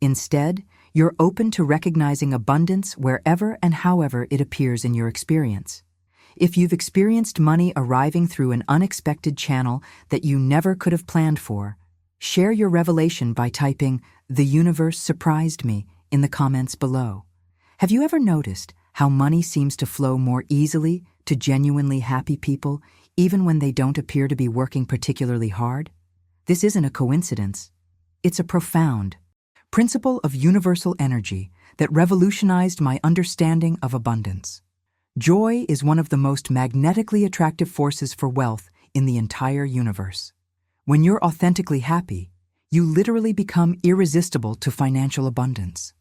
Instead, you're open to recognizing abundance wherever and however it appears in your experience. If you've experienced money arriving through an unexpected channel that you never could have planned for, share your revelation by typing, "The universe surprised me," in the comments below. Have you ever noticed how money seems to flow more easily to genuinely happy people, even when they don't appear to be working particularly hard? This isn't a coincidence. It's a profound principle of universal energy that revolutionized my understanding of abundance. Joy is one of the most magnetically attractive forces for wealth in the entire universe. When you're authentically happy, you literally become irresistible to financial abundance.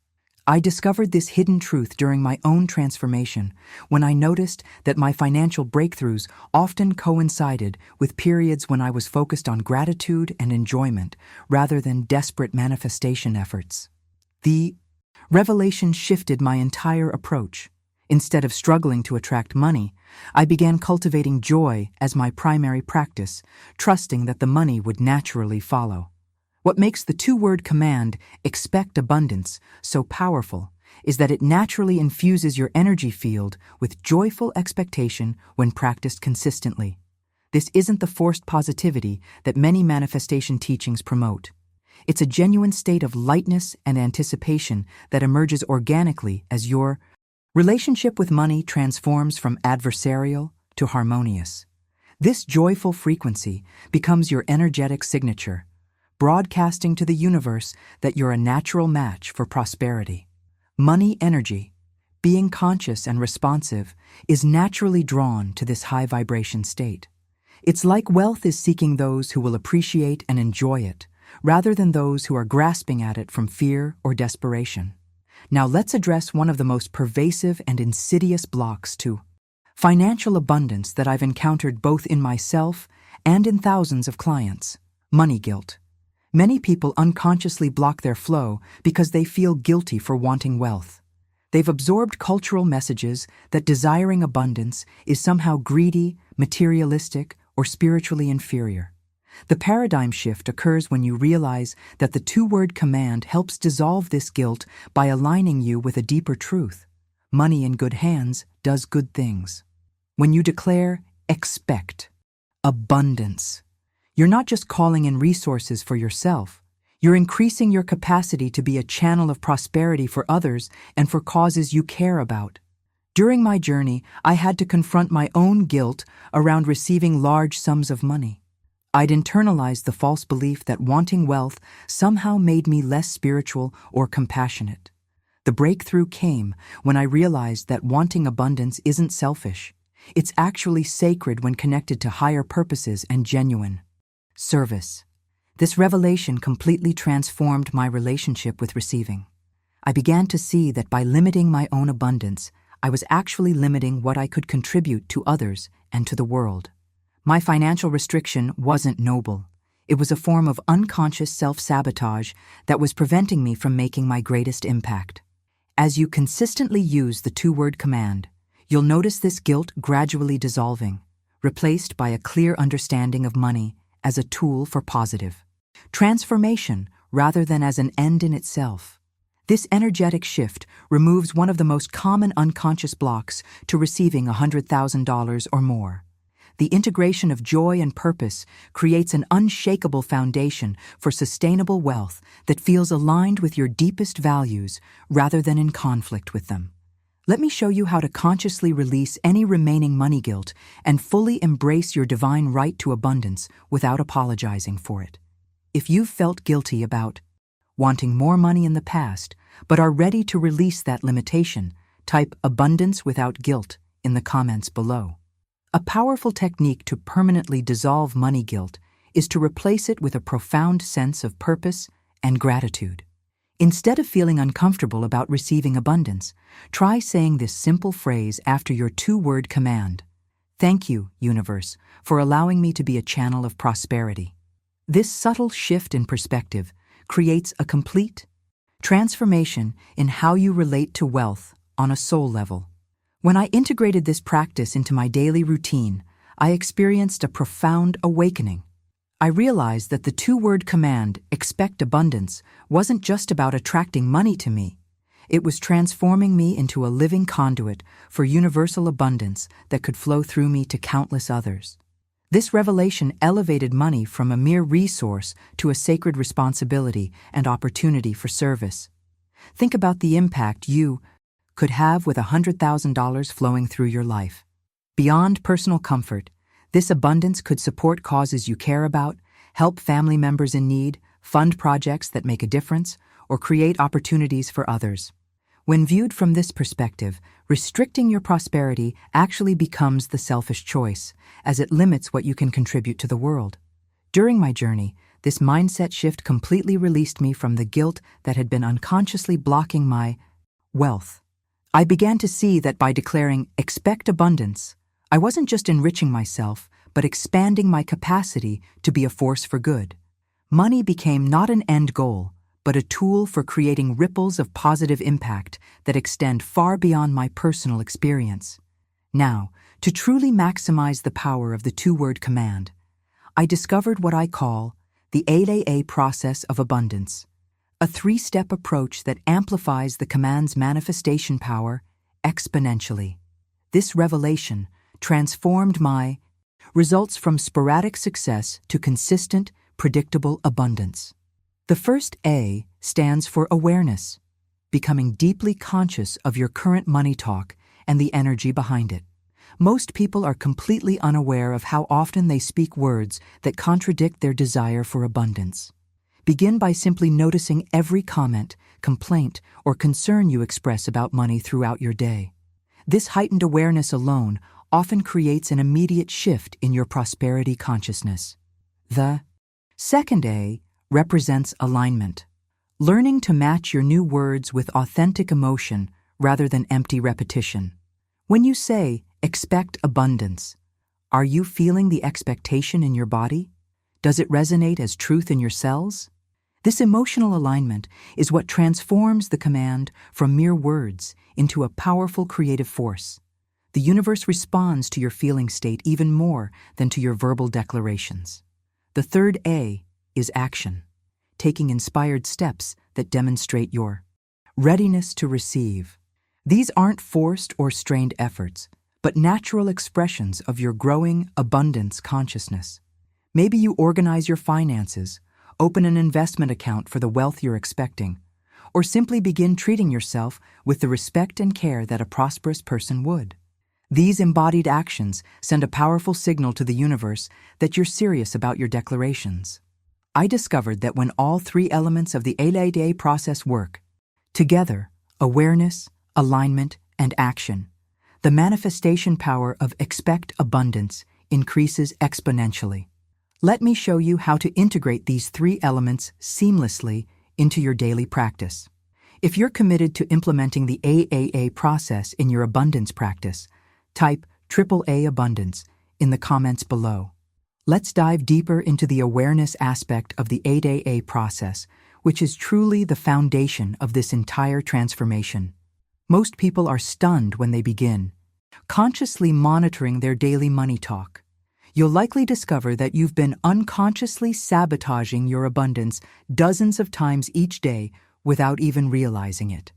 I discovered this hidden truth during my own transformation when I noticed that my financial breakthroughs often coincided with periods when I was focused on gratitude and enjoyment rather than desperate manifestation efforts. The revelation shifted my entire approach. Instead of struggling to attract money, I began cultivating joy as my primary practice, trusting that the money would naturally follow. What makes the two-word command, expect abundance, so powerful is that it naturally infuses your energy field with joyful expectation when practiced consistently. This isn't the forced positivity that many manifestation teachings promote. It's a genuine state of lightness and anticipation that emerges organically as your relationship with money transforms from adversarial to harmonious. This joyful frequency becomes your energetic signature, broadcasting to the universe that you're a natural match for prosperity. Money energy, being conscious and responsive, is naturally drawn to this high vibration state. It's like wealth is seeking those who will appreciate and enjoy it, rather than those who are grasping at it from fear or desperation. Now let's address one of the most pervasive and insidious blocks to financial abundance that I've encountered both in myself and in thousands of clients: money guilt. Many people unconsciously block their flow because they feel guilty for wanting wealth. They've absorbed cultural messages that desiring abundance is somehow greedy, materialistic, or spiritually inferior. The paradigm shift occurs when you realize that the two-word command helps dissolve this guilt by aligning you with a deeper truth. Money in good hands does good things. When you declare, expect abundance, you're not just calling in resources for yourself, you're increasing your capacity to be a channel of prosperity for others and for causes you care about. During my journey, I had to confront my own guilt around receiving large sums of money. I'd internalized the false belief that wanting wealth somehow made me less spiritual or compassionate. The breakthrough came when I realized that wanting abundance isn't selfish. It's actually sacred when connected to higher purposes and genuine service. This revelation completely transformed my relationship with receiving. I began to see that by limiting my own abundance, I was actually limiting what I could contribute to others and to the world. My financial restriction wasn't noble. It was a form of unconscious self-sabotage that was preventing me from making my greatest impact. As you consistently use the two-word command, you'll notice this guilt gradually dissolving, replaced by a clear understanding of money as a tool for positive transformation rather than as an end in itself. This energetic shift removes one of the most common unconscious blocks to receiving $100,000 or more. The integration of joy and purpose creates an unshakable foundation for sustainable wealth that feels aligned with your deepest values rather than in conflict with them. Let me show you how to consciously release any remaining money guilt and fully embrace your divine right to abundance without apologizing for it. If you've felt guilty about wanting more money in the past, but are ready to release that limitation, type "abundance without guilt" in the comments below. A powerful technique to permanently dissolve money guilt is to replace it with a profound sense of purpose and gratitude. Instead of feeling uncomfortable about receiving abundance, try saying this simple phrase after your two-word command: "Thank you, universe, for allowing me to be a channel of prosperity." This subtle shift in perspective creates a complete transformation in how you relate to wealth on a soul level. When I integrated this practice into my daily routine, I experienced a profound awakening. I realized that the two-word command, expect abundance, wasn't just about attracting money to me. It was transforming me into a living conduit for universal abundance that could flow through me to countless others. This revelation elevated money from a mere resource to a sacred responsibility and opportunity for service. Think about the impact you could have with $100,000 flowing through your life. Beyond personal comfort, this abundance could support causes you care about, help family members in need, fund projects that make a difference, or create opportunities for others. When viewed from this perspective, restricting your prosperity actually becomes the selfish choice, as it limits what you can contribute to the world. During my journey, This mindset shift completely released me from the guilt that had been unconsciously blocking my wealth. I began to see that by declaring expect abundance, I wasn't just enriching myself, but expanding my capacity to be a force for good. Money became not an end goal, but a tool for creating ripples of positive impact that extend far beyond my personal experience. Now, to truly maximize the power of the two-word command, I discovered what I call the 8AA process of abundance, a three-step approach that amplifies the command's manifestation power exponentially. This revelation transformed my results from sporadic success to consistent, predictable abundance. The first A stands for awareness, becoming deeply conscious of your current money talk and the energy behind it. Most people are completely unaware of how often they speak words that contradict their desire for abundance. Begin by simply noticing every comment, complaint, or concern you express about money throughout your day. This heightened awareness alone often creates an immediate shift in your prosperity consciousness. The second A represents alignment, learning to match your new words with authentic emotion rather than empty repetition. When you say, expect abundance, are you feeling the expectation in your body? Does it resonate as truth in your cells? This emotional alignment is what transforms the command from mere words into a powerful creative force. The universe responds to your feeling state even more than to your verbal declarations. The third A is action, taking inspired steps that demonstrate your readiness to receive. These aren't forced or strained efforts, but natural expressions of your growing abundance consciousness. Maybe you organize your finances, open an investment account for the wealth you're expecting, or simply begin treating yourself with the respect and care that a prosperous person would. These embodied actions send a powerful signal to the universe that you're serious about your declarations. I discovered that when all three elements of the 8AA process work together, awareness, alignment, and action, the manifestation power of expect abundance increases exponentially. Let me show you how to integrate these three elements seamlessly into your daily practice. If you're committed to implementing the AAA process in your abundance practice, type AAA abundance in the comments below. Let's dive deeper into the awareness aspect of the 8AA process, which is truly the foundation of this entire transformation. Most people are stunned when they begin consciously monitoring their daily money talk. You'll likely discover that you've been unconsciously sabotaging your abundance dozens of times each day without even realizing it.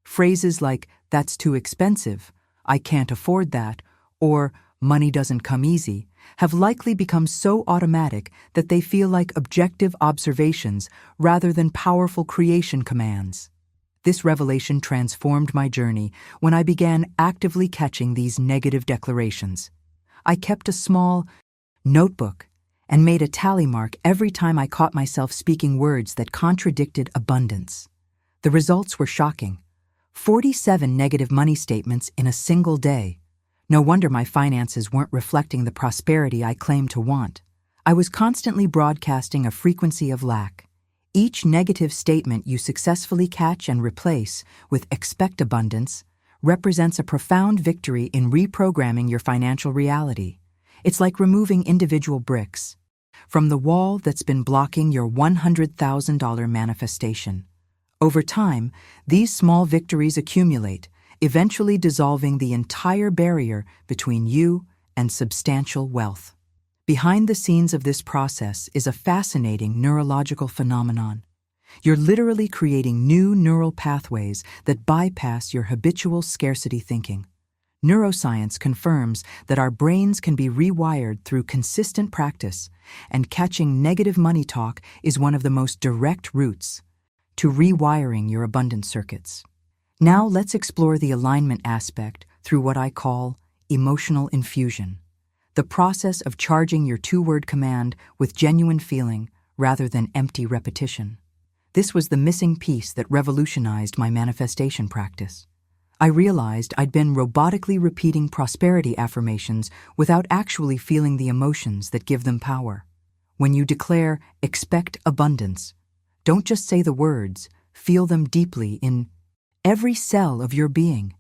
Phrases like, "That's too expensive," "I can't afford that," or "money doesn't come easy," have likely become so automatic that they feel like objective observations rather than powerful creation commands. This revelation transformed my journey when I began actively catching these negative declarations. I kept a small notebook and made a tally mark every time I caught myself speaking words that contradicted abundance. The results were shocking. 47 negative money statements in a single day. No wonder my finances weren't reflecting the prosperity I claimed to want. I was constantly broadcasting a frequency of lack. Each negative statement you successfully catch and replace with expect abundance represents a profound victory in reprogramming your financial reality. It's like removing individual bricks from the wall that's been blocking your $100,000 manifestation. Over time, these small victories accumulate, eventually dissolving the entire barrier between you and substantial wealth. Behind the scenes of this process is a fascinating neurological phenomenon. You're literally creating new neural pathways that bypass your habitual scarcity thinking. Neuroscience confirms that our brains can be rewired through consistent practice, and catching negative money talk is one of the most direct routes to rewiring your abundance circuits. Now let's explore the alignment aspect through what I call emotional infusion, the process of charging your two-word command with genuine feeling rather than empty repetition. This was the missing piece that revolutionized my manifestation practice. I realized I'd been robotically repeating prosperity affirmations without actually feeling the emotions that give them power. When you declare, expect abundance, don't just say the words, feel them deeply in every cell of your being.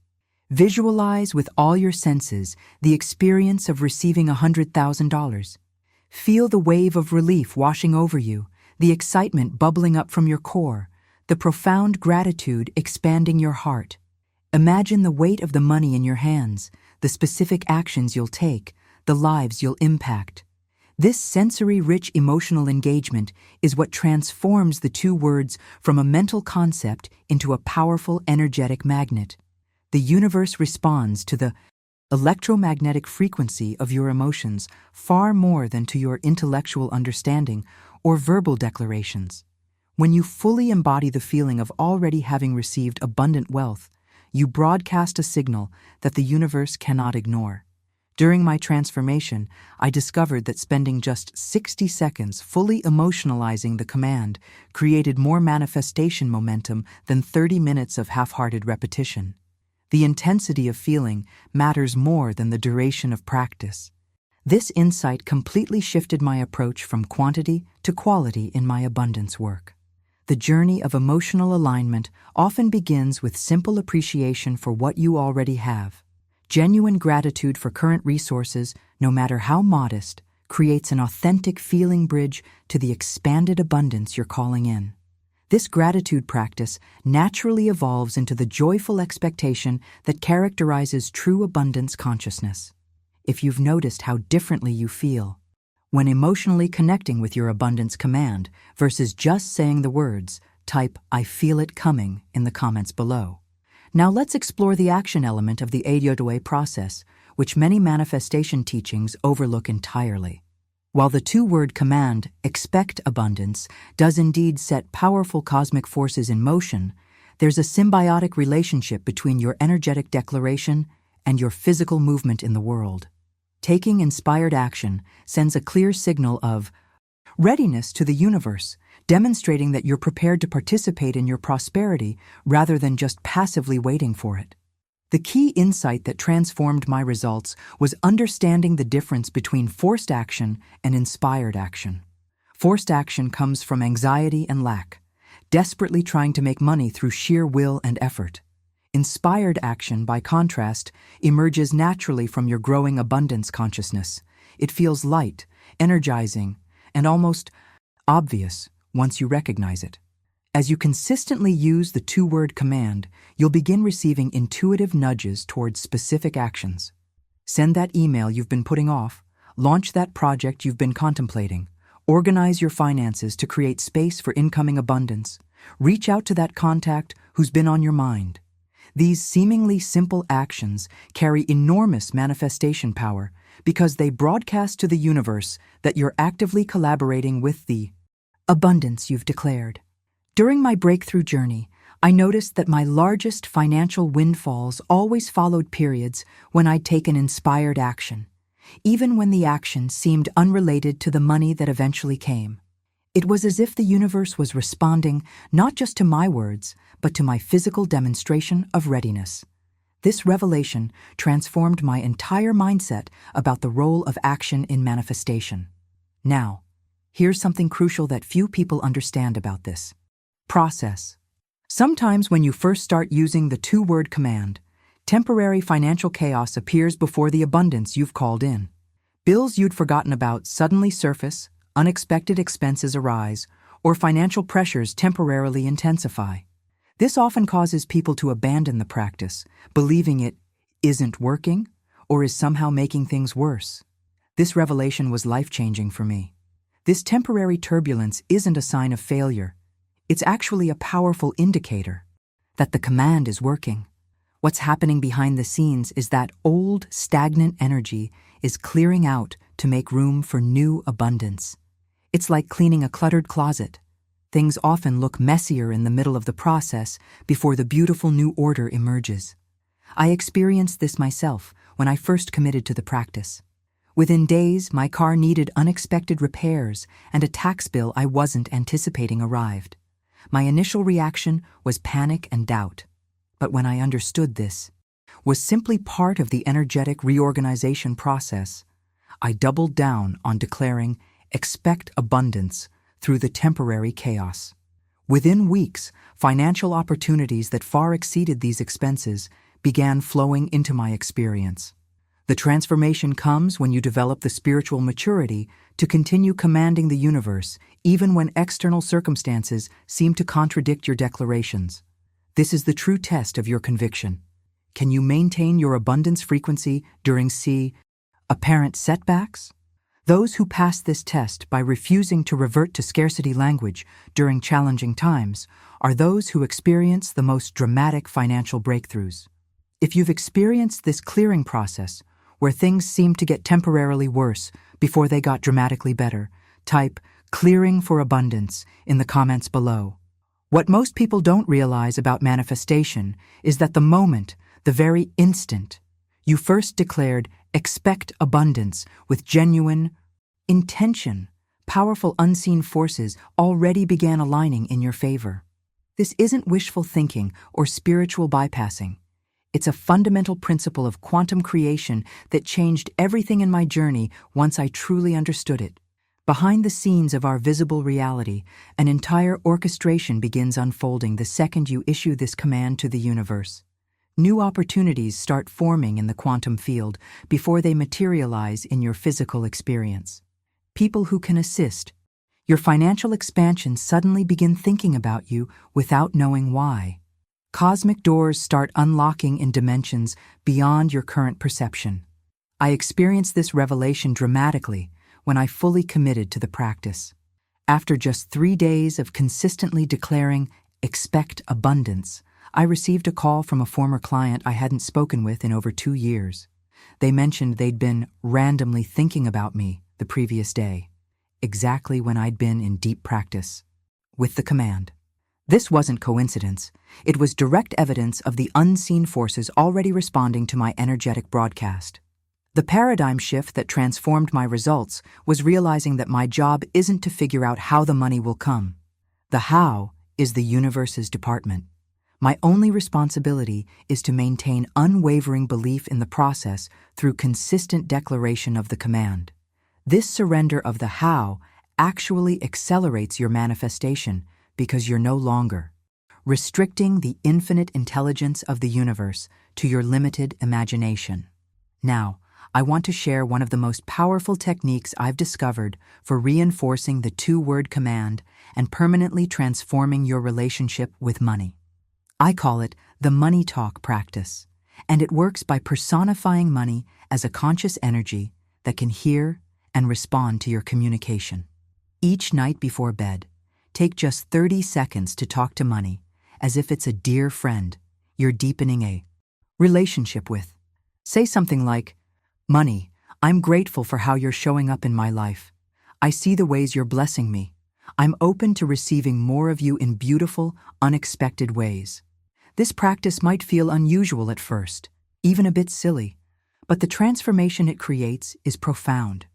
Visualize with all your senses the experience of receiving $100,000. Feel the wave of relief washing over you, the excitement bubbling up from your core, the profound gratitude expanding your heart. Imagine the weight of the money in your hands, the specific actions you'll take, the lives you'll impact. This sensory-rich emotional engagement is what transforms the two words from a mental concept into a powerful energetic magnet. The universe responds to the electromagnetic frequency of your emotions far more than to your intellectual understanding or verbal declarations. When you fully embody the feeling of already having received abundant wealth, you broadcast a signal that the universe cannot ignore. During my transformation, I discovered that spending just 60 seconds fully emotionalizing the command created more manifestation momentum than 30 minutes of half-hearted repetition. The intensity of feeling matters more than the duration of practice. This insight completely shifted my approach from quantity to quality in my abundance work. The journey of emotional alignment often begins with simple appreciation for what you already have. Genuine gratitude for current resources, no matter how modest, creates an authentic feeling bridge to the expanded abundance you're calling in. This gratitude practice naturally evolves into the joyful expectation that characterizes true abundance consciousness. If you've noticed how differently you feel when emotionally connecting with your abundance command versus just saying the words, type "I feel it coming" in the comments below. Now let's explore the action element of the Ayodoe process, which many manifestation teachings overlook entirely. While the two-word command, expect abundance, does indeed set powerful cosmic forces in motion, there's a symbiotic relationship between your energetic declaration and your physical movement in the world. Taking inspired action sends a clear signal of readiness to the universe, demonstrating that you're prepared to participate in your prosperity rather than just passively waiting for it. The key insight that transformed my results was understanding the difference between forced action and inspired action. Forced action comes from anxiety and lack, desperately trying to make money through sheer will and effort. Inspired action, by contrast, emerges naturally from your growing abundance consciousness. It feels light, energizing, and almost obvious once you recognize it. As you consistently use the two-word command, you'll begin receiving intuitive nudges towards specific actions. Send that email you've been putting off, launch that project you've been contemplating, organize your finances to create space for incoming abundance, reach out to that contact who's been on your mind. These seemingly simple actions carry enormous manifestation power because they broadcast to the universe that you're actively collaborating with the abundance you've declared. During my breakthrough journey, I noticed that my largest financial windfalls always followed periods when I'd taken inspired action, even when the action seemed unrelated to the money that eventually came. It was as if the universe was responding not just to my words, but to my physical demonstration of readiness. This revelation transformed my entire mindset about the role of action in manifestation. Now, here's something crucial that few people understand about this process. Sometimes when you first start using the two-word command, temporary financial chaos appears before the abundance you've called in. Bills you'd forgotten about suddenly surface, unexpected expenses arise, or financial pressures temporarily intensify. This often causes people to abandon the practice, believing it isn't working or is somehow making things worse. This revelation was life-changing for me. This temporary turbulence isn't a sign of failure. It's actually a powerful indicator that the command is working. What's happening behind the scenes is that old, stagnant energy is clearing out to make room for new abundance. It's like cleaning a cluttered closet. Things often look messier in the middle of the process before the beautiful new order emerges. I experienced this myself when I first committed to the practice. Within days, my car needed unexpected repairs and a tax bill I wasn't anticipating arrived. My initial reaction was panic and doubt. But when I understood this was simply part of the energetic reorganization process, I doubled down on declaring, expect abundance through the temporary chaos. Within weeks, financial opportunities that far exceeded these expenses began flowing into my experience. The transformation comes when you develop the spiritual maturity to continue commanding the universe, even when external circumstances seem to contradict your declarations. This is the true test of your conviction. Can you maintain your abundance frequency during apparent setbacks? Those who pass this test by refusing to revert to scarcity language during challenging times are those who experience the most dramatic financial breakthroughs. If you've experienced this clearing process, where things seem to get temporarily worse before they got dramatically better, type "clearing for abundance" in the comments below. What most people don't realize about manifestation is that the moment, the very instant, you first declared "expect abundance" with genuine intention, powerful unseen forces already began aligning in your favor. This isn't wishful thinking or spiritual bypassing. It's a fundamental principle of quantum creation that changed everything in my journey once I truly understood it. Behind the scenes of our visible reality, an entire orchestration begins unfolding the second you issue this command to the universe. New opportunities start forming in the quantum field before they materialize in your physical experience. People who can assist your financial expansion suddenly begin thinking about you without knowing why. Cosmic doors start unlocking in dimensions beyond your current perception. I experienced this revelation dramatically when I fully committed to the practice. After just 3 days of consistently declaring "expect abundance," I received a call from a former client I hadn't spoken with in over 2 years. They mentioned they'd been randomly thinking about me the previous day, exactly when I'd been in deep practice with the command. This wasn't coincidence. It was direct evidence of the unseen forces already responding to my energetic broadcast. The paradigm shift that transformed my results was realizing that my job isn't to figure out how the money will come. The how is the universe's department. My only responsibility is to maintain unwavering belief in the process through consistent declaration of the command. This surrender of the how actually accelerates your manifestation because you're no longer restricting the infinite intelligence of the universe to your limited imagination. Now, I want to share one of the most powerful techniques I've discovered for reinforcing the 2-word command and permanently transforming your relationship with money. I call it the money talk practice, and it works by personifying money as a conscious energy that can hear and respond to your communication. Each night before bed, take just 30 seconds to talk to money as if it's a dear friend you're deepening a relationship with. Say something like, "Money, I'm grateful for how you're showing up in my life. I see the ways you're blessing me. I'm open to receiving more of you in beautiful, unexpected ways." This practice might feel unusual at first, even a bit silly, but the transformation it creates is profound.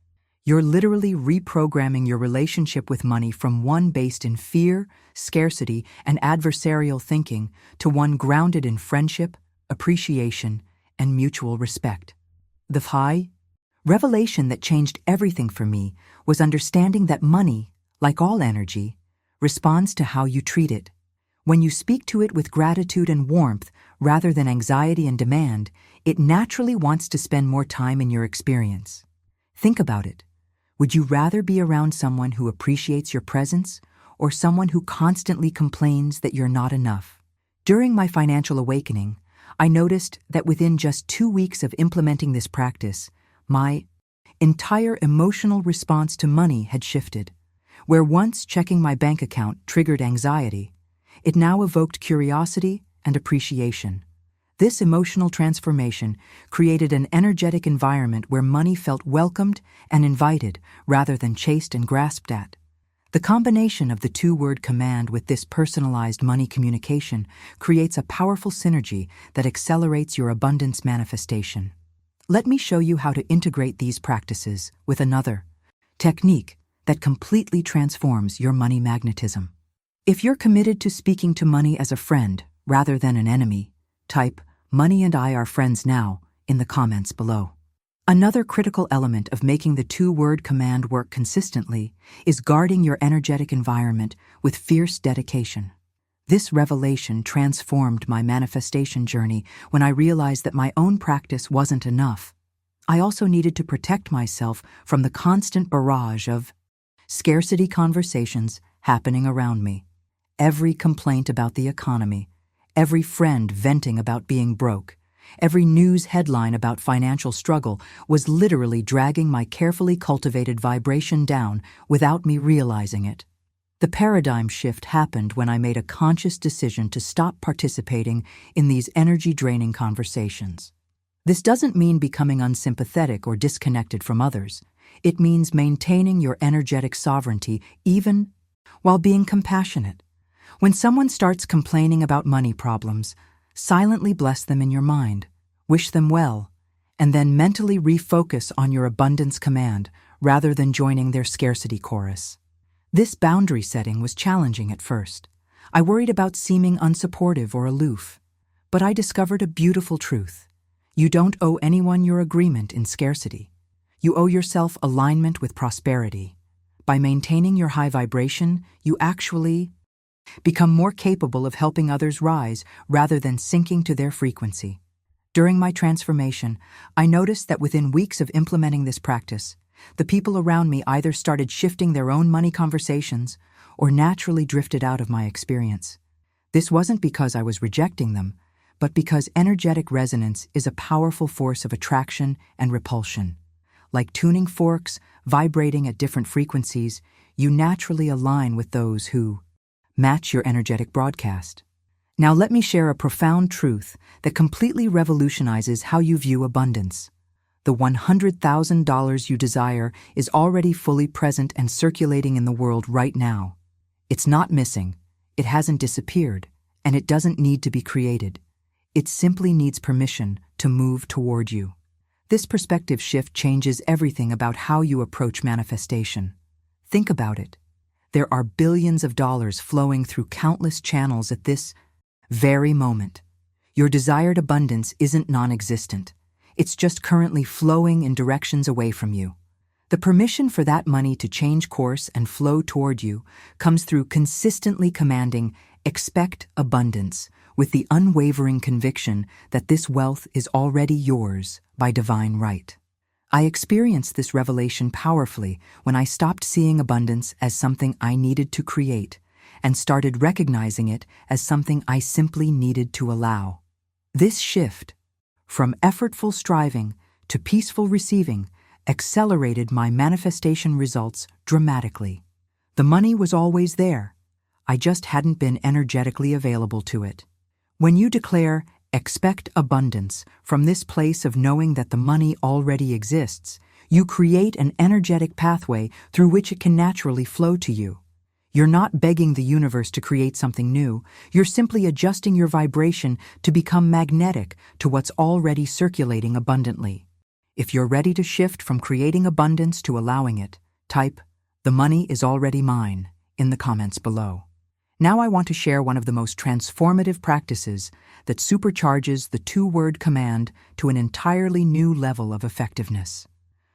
You're literally reprogramming your relationship with money from one based in fear, scarcity, and adversarial thinking to one grounded in friendship, appreciation, and mutual respect. The high revelation that changed everything for me was understanding that money, like all energy, responds to how you treat it. When you speak to it with gratitude and warmth rather than anxiety and demand, it naturally wants to spend more time in your experience. Think about it. Would you rather be around someone who appreciates your presence or someone who constantly complains that you're not enough? During my financial awakening, I noticed that within just 2 weeks of implementing this practice, my entire emotional response to money had shifted. Where once checking my bank account triggered anxiety, it now evoked curiosity and appreciation. This emotional transformation created an energetic environment where money felt welcomed and invited rather than chased and grasped at. The combination of the 2-word command with this personalized money communication creates a powerful synergy that accelerates your abundance manifestation. Let me show you how to integrate these practices with another technique that completely transforms your money magnetism. If you're committed to speaking to money as a friend rather than an enemy, type "Money and I are friends now" in the comments below. Another critical element of making the two-word command work consistently is guarding your energetic environment with fierce dedication. This revelation transformed my manifestation journey when I realized that my own practice wasn't enough. I also needed to protect myself from the constant barrage of scarcity conversations happening around me. Every complaint about the economy, every friend venting about being broke, every news headline about financial struggle was literally dragging my carefully cultivated vibration down without me realizing it. The paradigm shift happened when I made a conscious decision to stop participating in these energy-draining conversations. This doesn't mean becoming unsympathetic or disconnected from others. It means maintaining your energetic sovereignty even while being compassionate. When someone starts complaining about money problems, silently bless them in your mind, wish them well, and then mentally refocus on your abundance command rather than joining their scarcity chorus. This boundary setting was challenging at first. I worried about seeming unsupportive or aloof, but I discovered a beautiful truth. You don't owe anyone your agreement in scarcity. You owe yourself alignment with prosperity. By maintaining your high vibration, you actually become more capable of helping others rise rather than sinking to their frequency. During my transformation, I noticed that within weeks of implementing this practice, the people around me either started shifting their own money conversations or naturally drifted out of my experience. This wasn't because I was rejecting them, but because energetic resonance is a powerful force of attraction and repulsion. Like tuning forks, vibrating at different frequencies, you naturally align with those who match your energetic broadcast. Now let me share a profound truth that completely revolutionizes how you view abundance. The $100,000 you desire is already fully present and circulating in the world right now. It's not missing, it hasn't disappeared, and it doesn't need to be created. It simply needs permission to move toward you. This perspective shift changes everything about how you approach manifestation. Think about it. There are billions of dollars flowing through countless channels at this very moment. Your desired abundance isn't non-existent. It's just currently flowing in directions away from you. The permission for that money to change course and flow toward you comes through consistently commanding, expect abundance, with the unwavering conviction that this wealth is already yours by divine right. I experienced this revelation powerfully when I stopped seeing abundance as something I needed to create and started recognizing it as something I simply needed to allow. This shift, from effortful striving to peaceful receiving, accelerated my manifestation results dramatically. The money was always there. I just hadn't been energetically available to it. When you declare, expect abundance from this place of knowing that the money already exists, you create an energetic pathway through which it can naturally flow to you. You're not begging the universe to create something new, you're simply adjusting your vibration to become magnetic to what's already circulating abundantly. If you're ready to shift from creating abundance to allowing it, type, "The money is already mine," in the comments below. Now I want to share one of the most transformative practices that supercharges the two-word command to an entirely new level of effectiveness.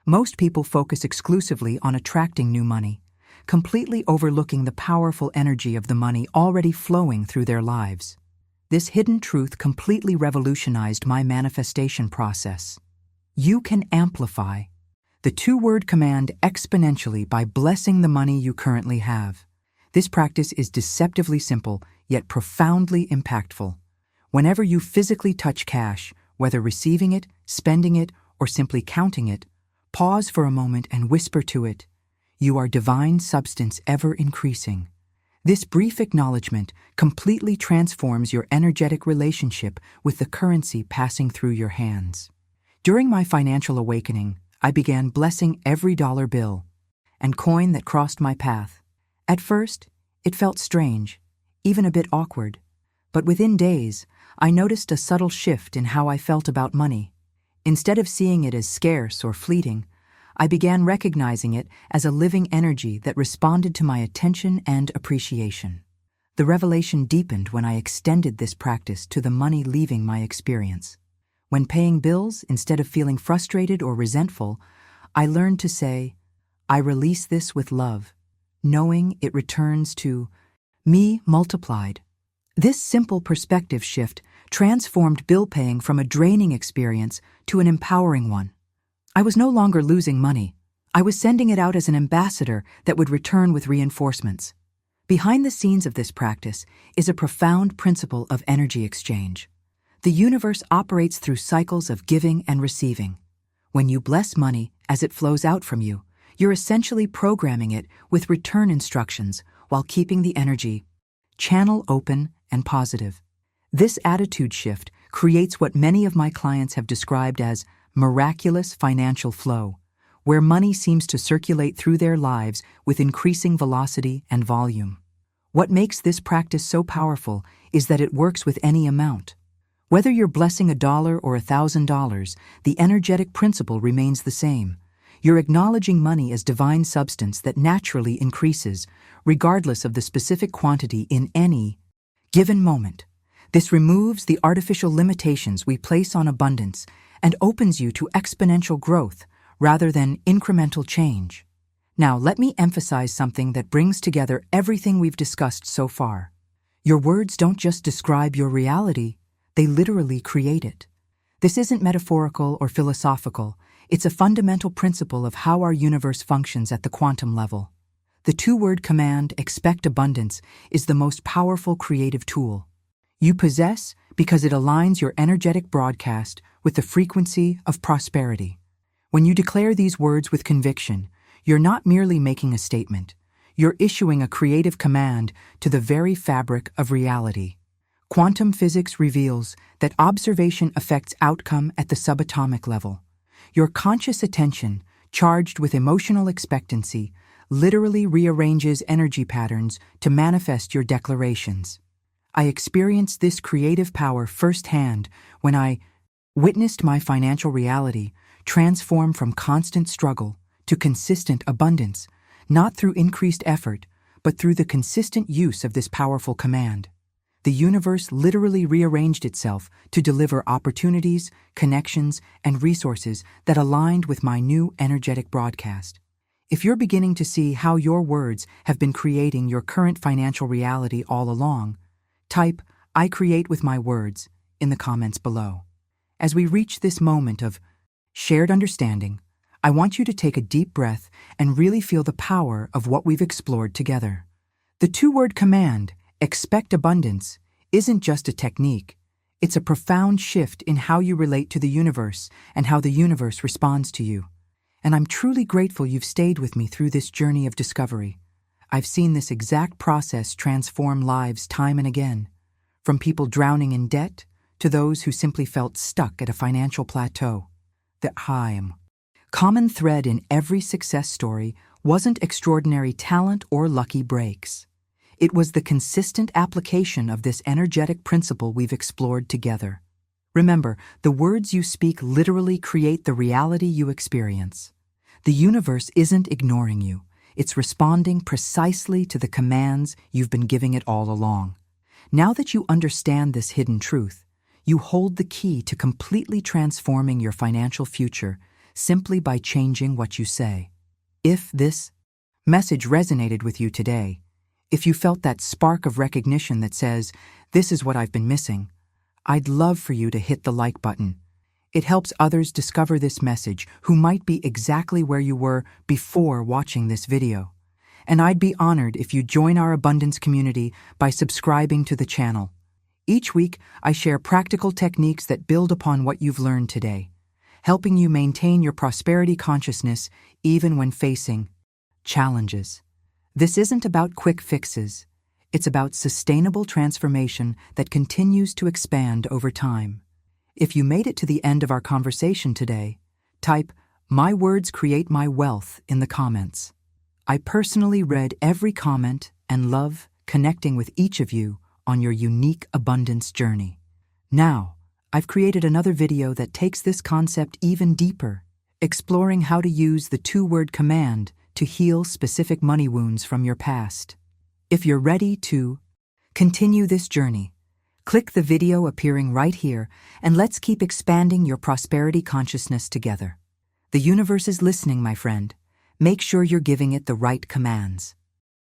Most people focus exclusively on attracting new money, completely overlooking the powerful energy of the money already flowing through their lives. This hidden truth completely revolutionized my manifestation process. You can amplify the two-word command exponentially by blessing the money you currently have. This practice is deceptively simple, yet profoundly impactful. Whenever you physically touch cash, whether receiving it, spending it, or simply counting it, pause for a moment and whisper to it, "You are divine substance ever increasing." This brief acknowledgement completely transforms your energetic relationship with the currency passing through your hands. During my financial awakening, I began blessing every dollar bill and coin that crossed my path. At first, it felt strange, even a bit awkward, but within days, I noticed a subtle shift in how I felt about money. Instead of seeing it as scarce or fleeting, I began recognizing it as a living energy that responded to my attention and appreciation. The revelation deepened when I extended this practice to the money leaving my experience. When paying bills, instead of feeling frustrated or resentful, I learned to say, I release this with love, knowing it returns to me multiplied. This simple perspective shift transformed bill paying from a draining experience to an empowering one. I was no longer losing money. I was sending it out as an ambassador that would return with reinforcements. Behind the scenes of this practice is a profound principle of energy exchange. The universe operates through cycles of giving and receiving. When you bless money as it flows out from you, you're essentially programming it with return instructions while keeping the energy channel open and positive. This attitude shift creates what many of my clients have described as miraculous financial flow, where money seems to circulate through their lives with increasing velocity and volume. What makes this practice so powerful is that it works with any amount. Whether you're blessing $1 or $1,000, the energetic principle remains the same. You're acknowledging money as divine substance that naturally increases, regardless of the specific quantity in any given moment. This removes the artificial limitations we place on abundance and opens you to exponential growth rather than incremental change. Now, let me emphasize something that brings together everything we've discussed so far. Your words don't just describe your reality, they literally create it. This isn't metaphorical or philosophical. It's a fundamental principle of how our universe functions at the quantum level. The two-word command, expect abundance, is the most powerful creative tool you possess because it aligns your energetic broadcast with the frequency of prosperity. When you declare these words with conviction, you're not merely making a statement. You're issuing a creative command to the very fabric of reality. Quantum physics reveals that observation affects outcome at the subatomic level. Your conscious attention, charged with emotional expectancy, literally rearranges energy patterns to manifest your declarations. I experienced this creative power firsthand when I witnessed my financial reality transform from constant struggle to consistent abundance, not through increased effort, but through the consistent use of this powerful command. The universe literally rearranged itself to deliver opportunities, connections, and resources that aligned with my new energetic broadcast. If you're beginning to see how your words have been creating your current financial reality all along, type, I create with my words, in the comments below. As we reach this moment of shared understanding, I want you to take a deep breath and really feel the power of what we've explored together. The two-word command, expect abundance, isn't just a technique. It's a profound shift in how you relate to the universe and how the universe responds to you. And I'm truly grateful you've stayed with me through this journey of discovery. I've seen this exact process transform lives time and again, from people drowning in debt to those who simply felt stuck at a financial plateau. The common thread in every success story wasn't extraordinary talent or lucky breaks. It was the consistent application of this energetic principle we've explored together. Remember, the words you speak literally create the reality you experience. The universe isn't ignoring you. It's responding precisely to the commands you've been giving it all along. Now that you understand this hidden truth, you hold the key to completely transforming your financial future simply by changing what you say. If this message resonated with you today, if you felt that spark of recognition that says, this is what I've been missing, I'd love for you to hit the like button. It helps others discover this message who might be exactly where you were before watching this video. And I'd be honored if you join our abundance community by subscribing to the channel. Each week, I share practical techniques that build upon what you've learned today, helping you maintain your prosperity consciousness even when facing challenges. This isn't about quick fixes. It's about sustainable transformation that continues to expand over time. If you made it to the end of our conversation today, type, "My words create my wealth" in the comments. I personally read every comment and love connecting with each of you on your unique abundance journey. Now, I've created another video that takes this concept even deeper, exploring how to use the two-word command to heal specific money wounds from your past. If you're ready to continue this journey, Click the video appearing right here, and let's keep expanding your prosperity consciousness together. The universe is listening, my friend. Make sure you're giving it the right commands.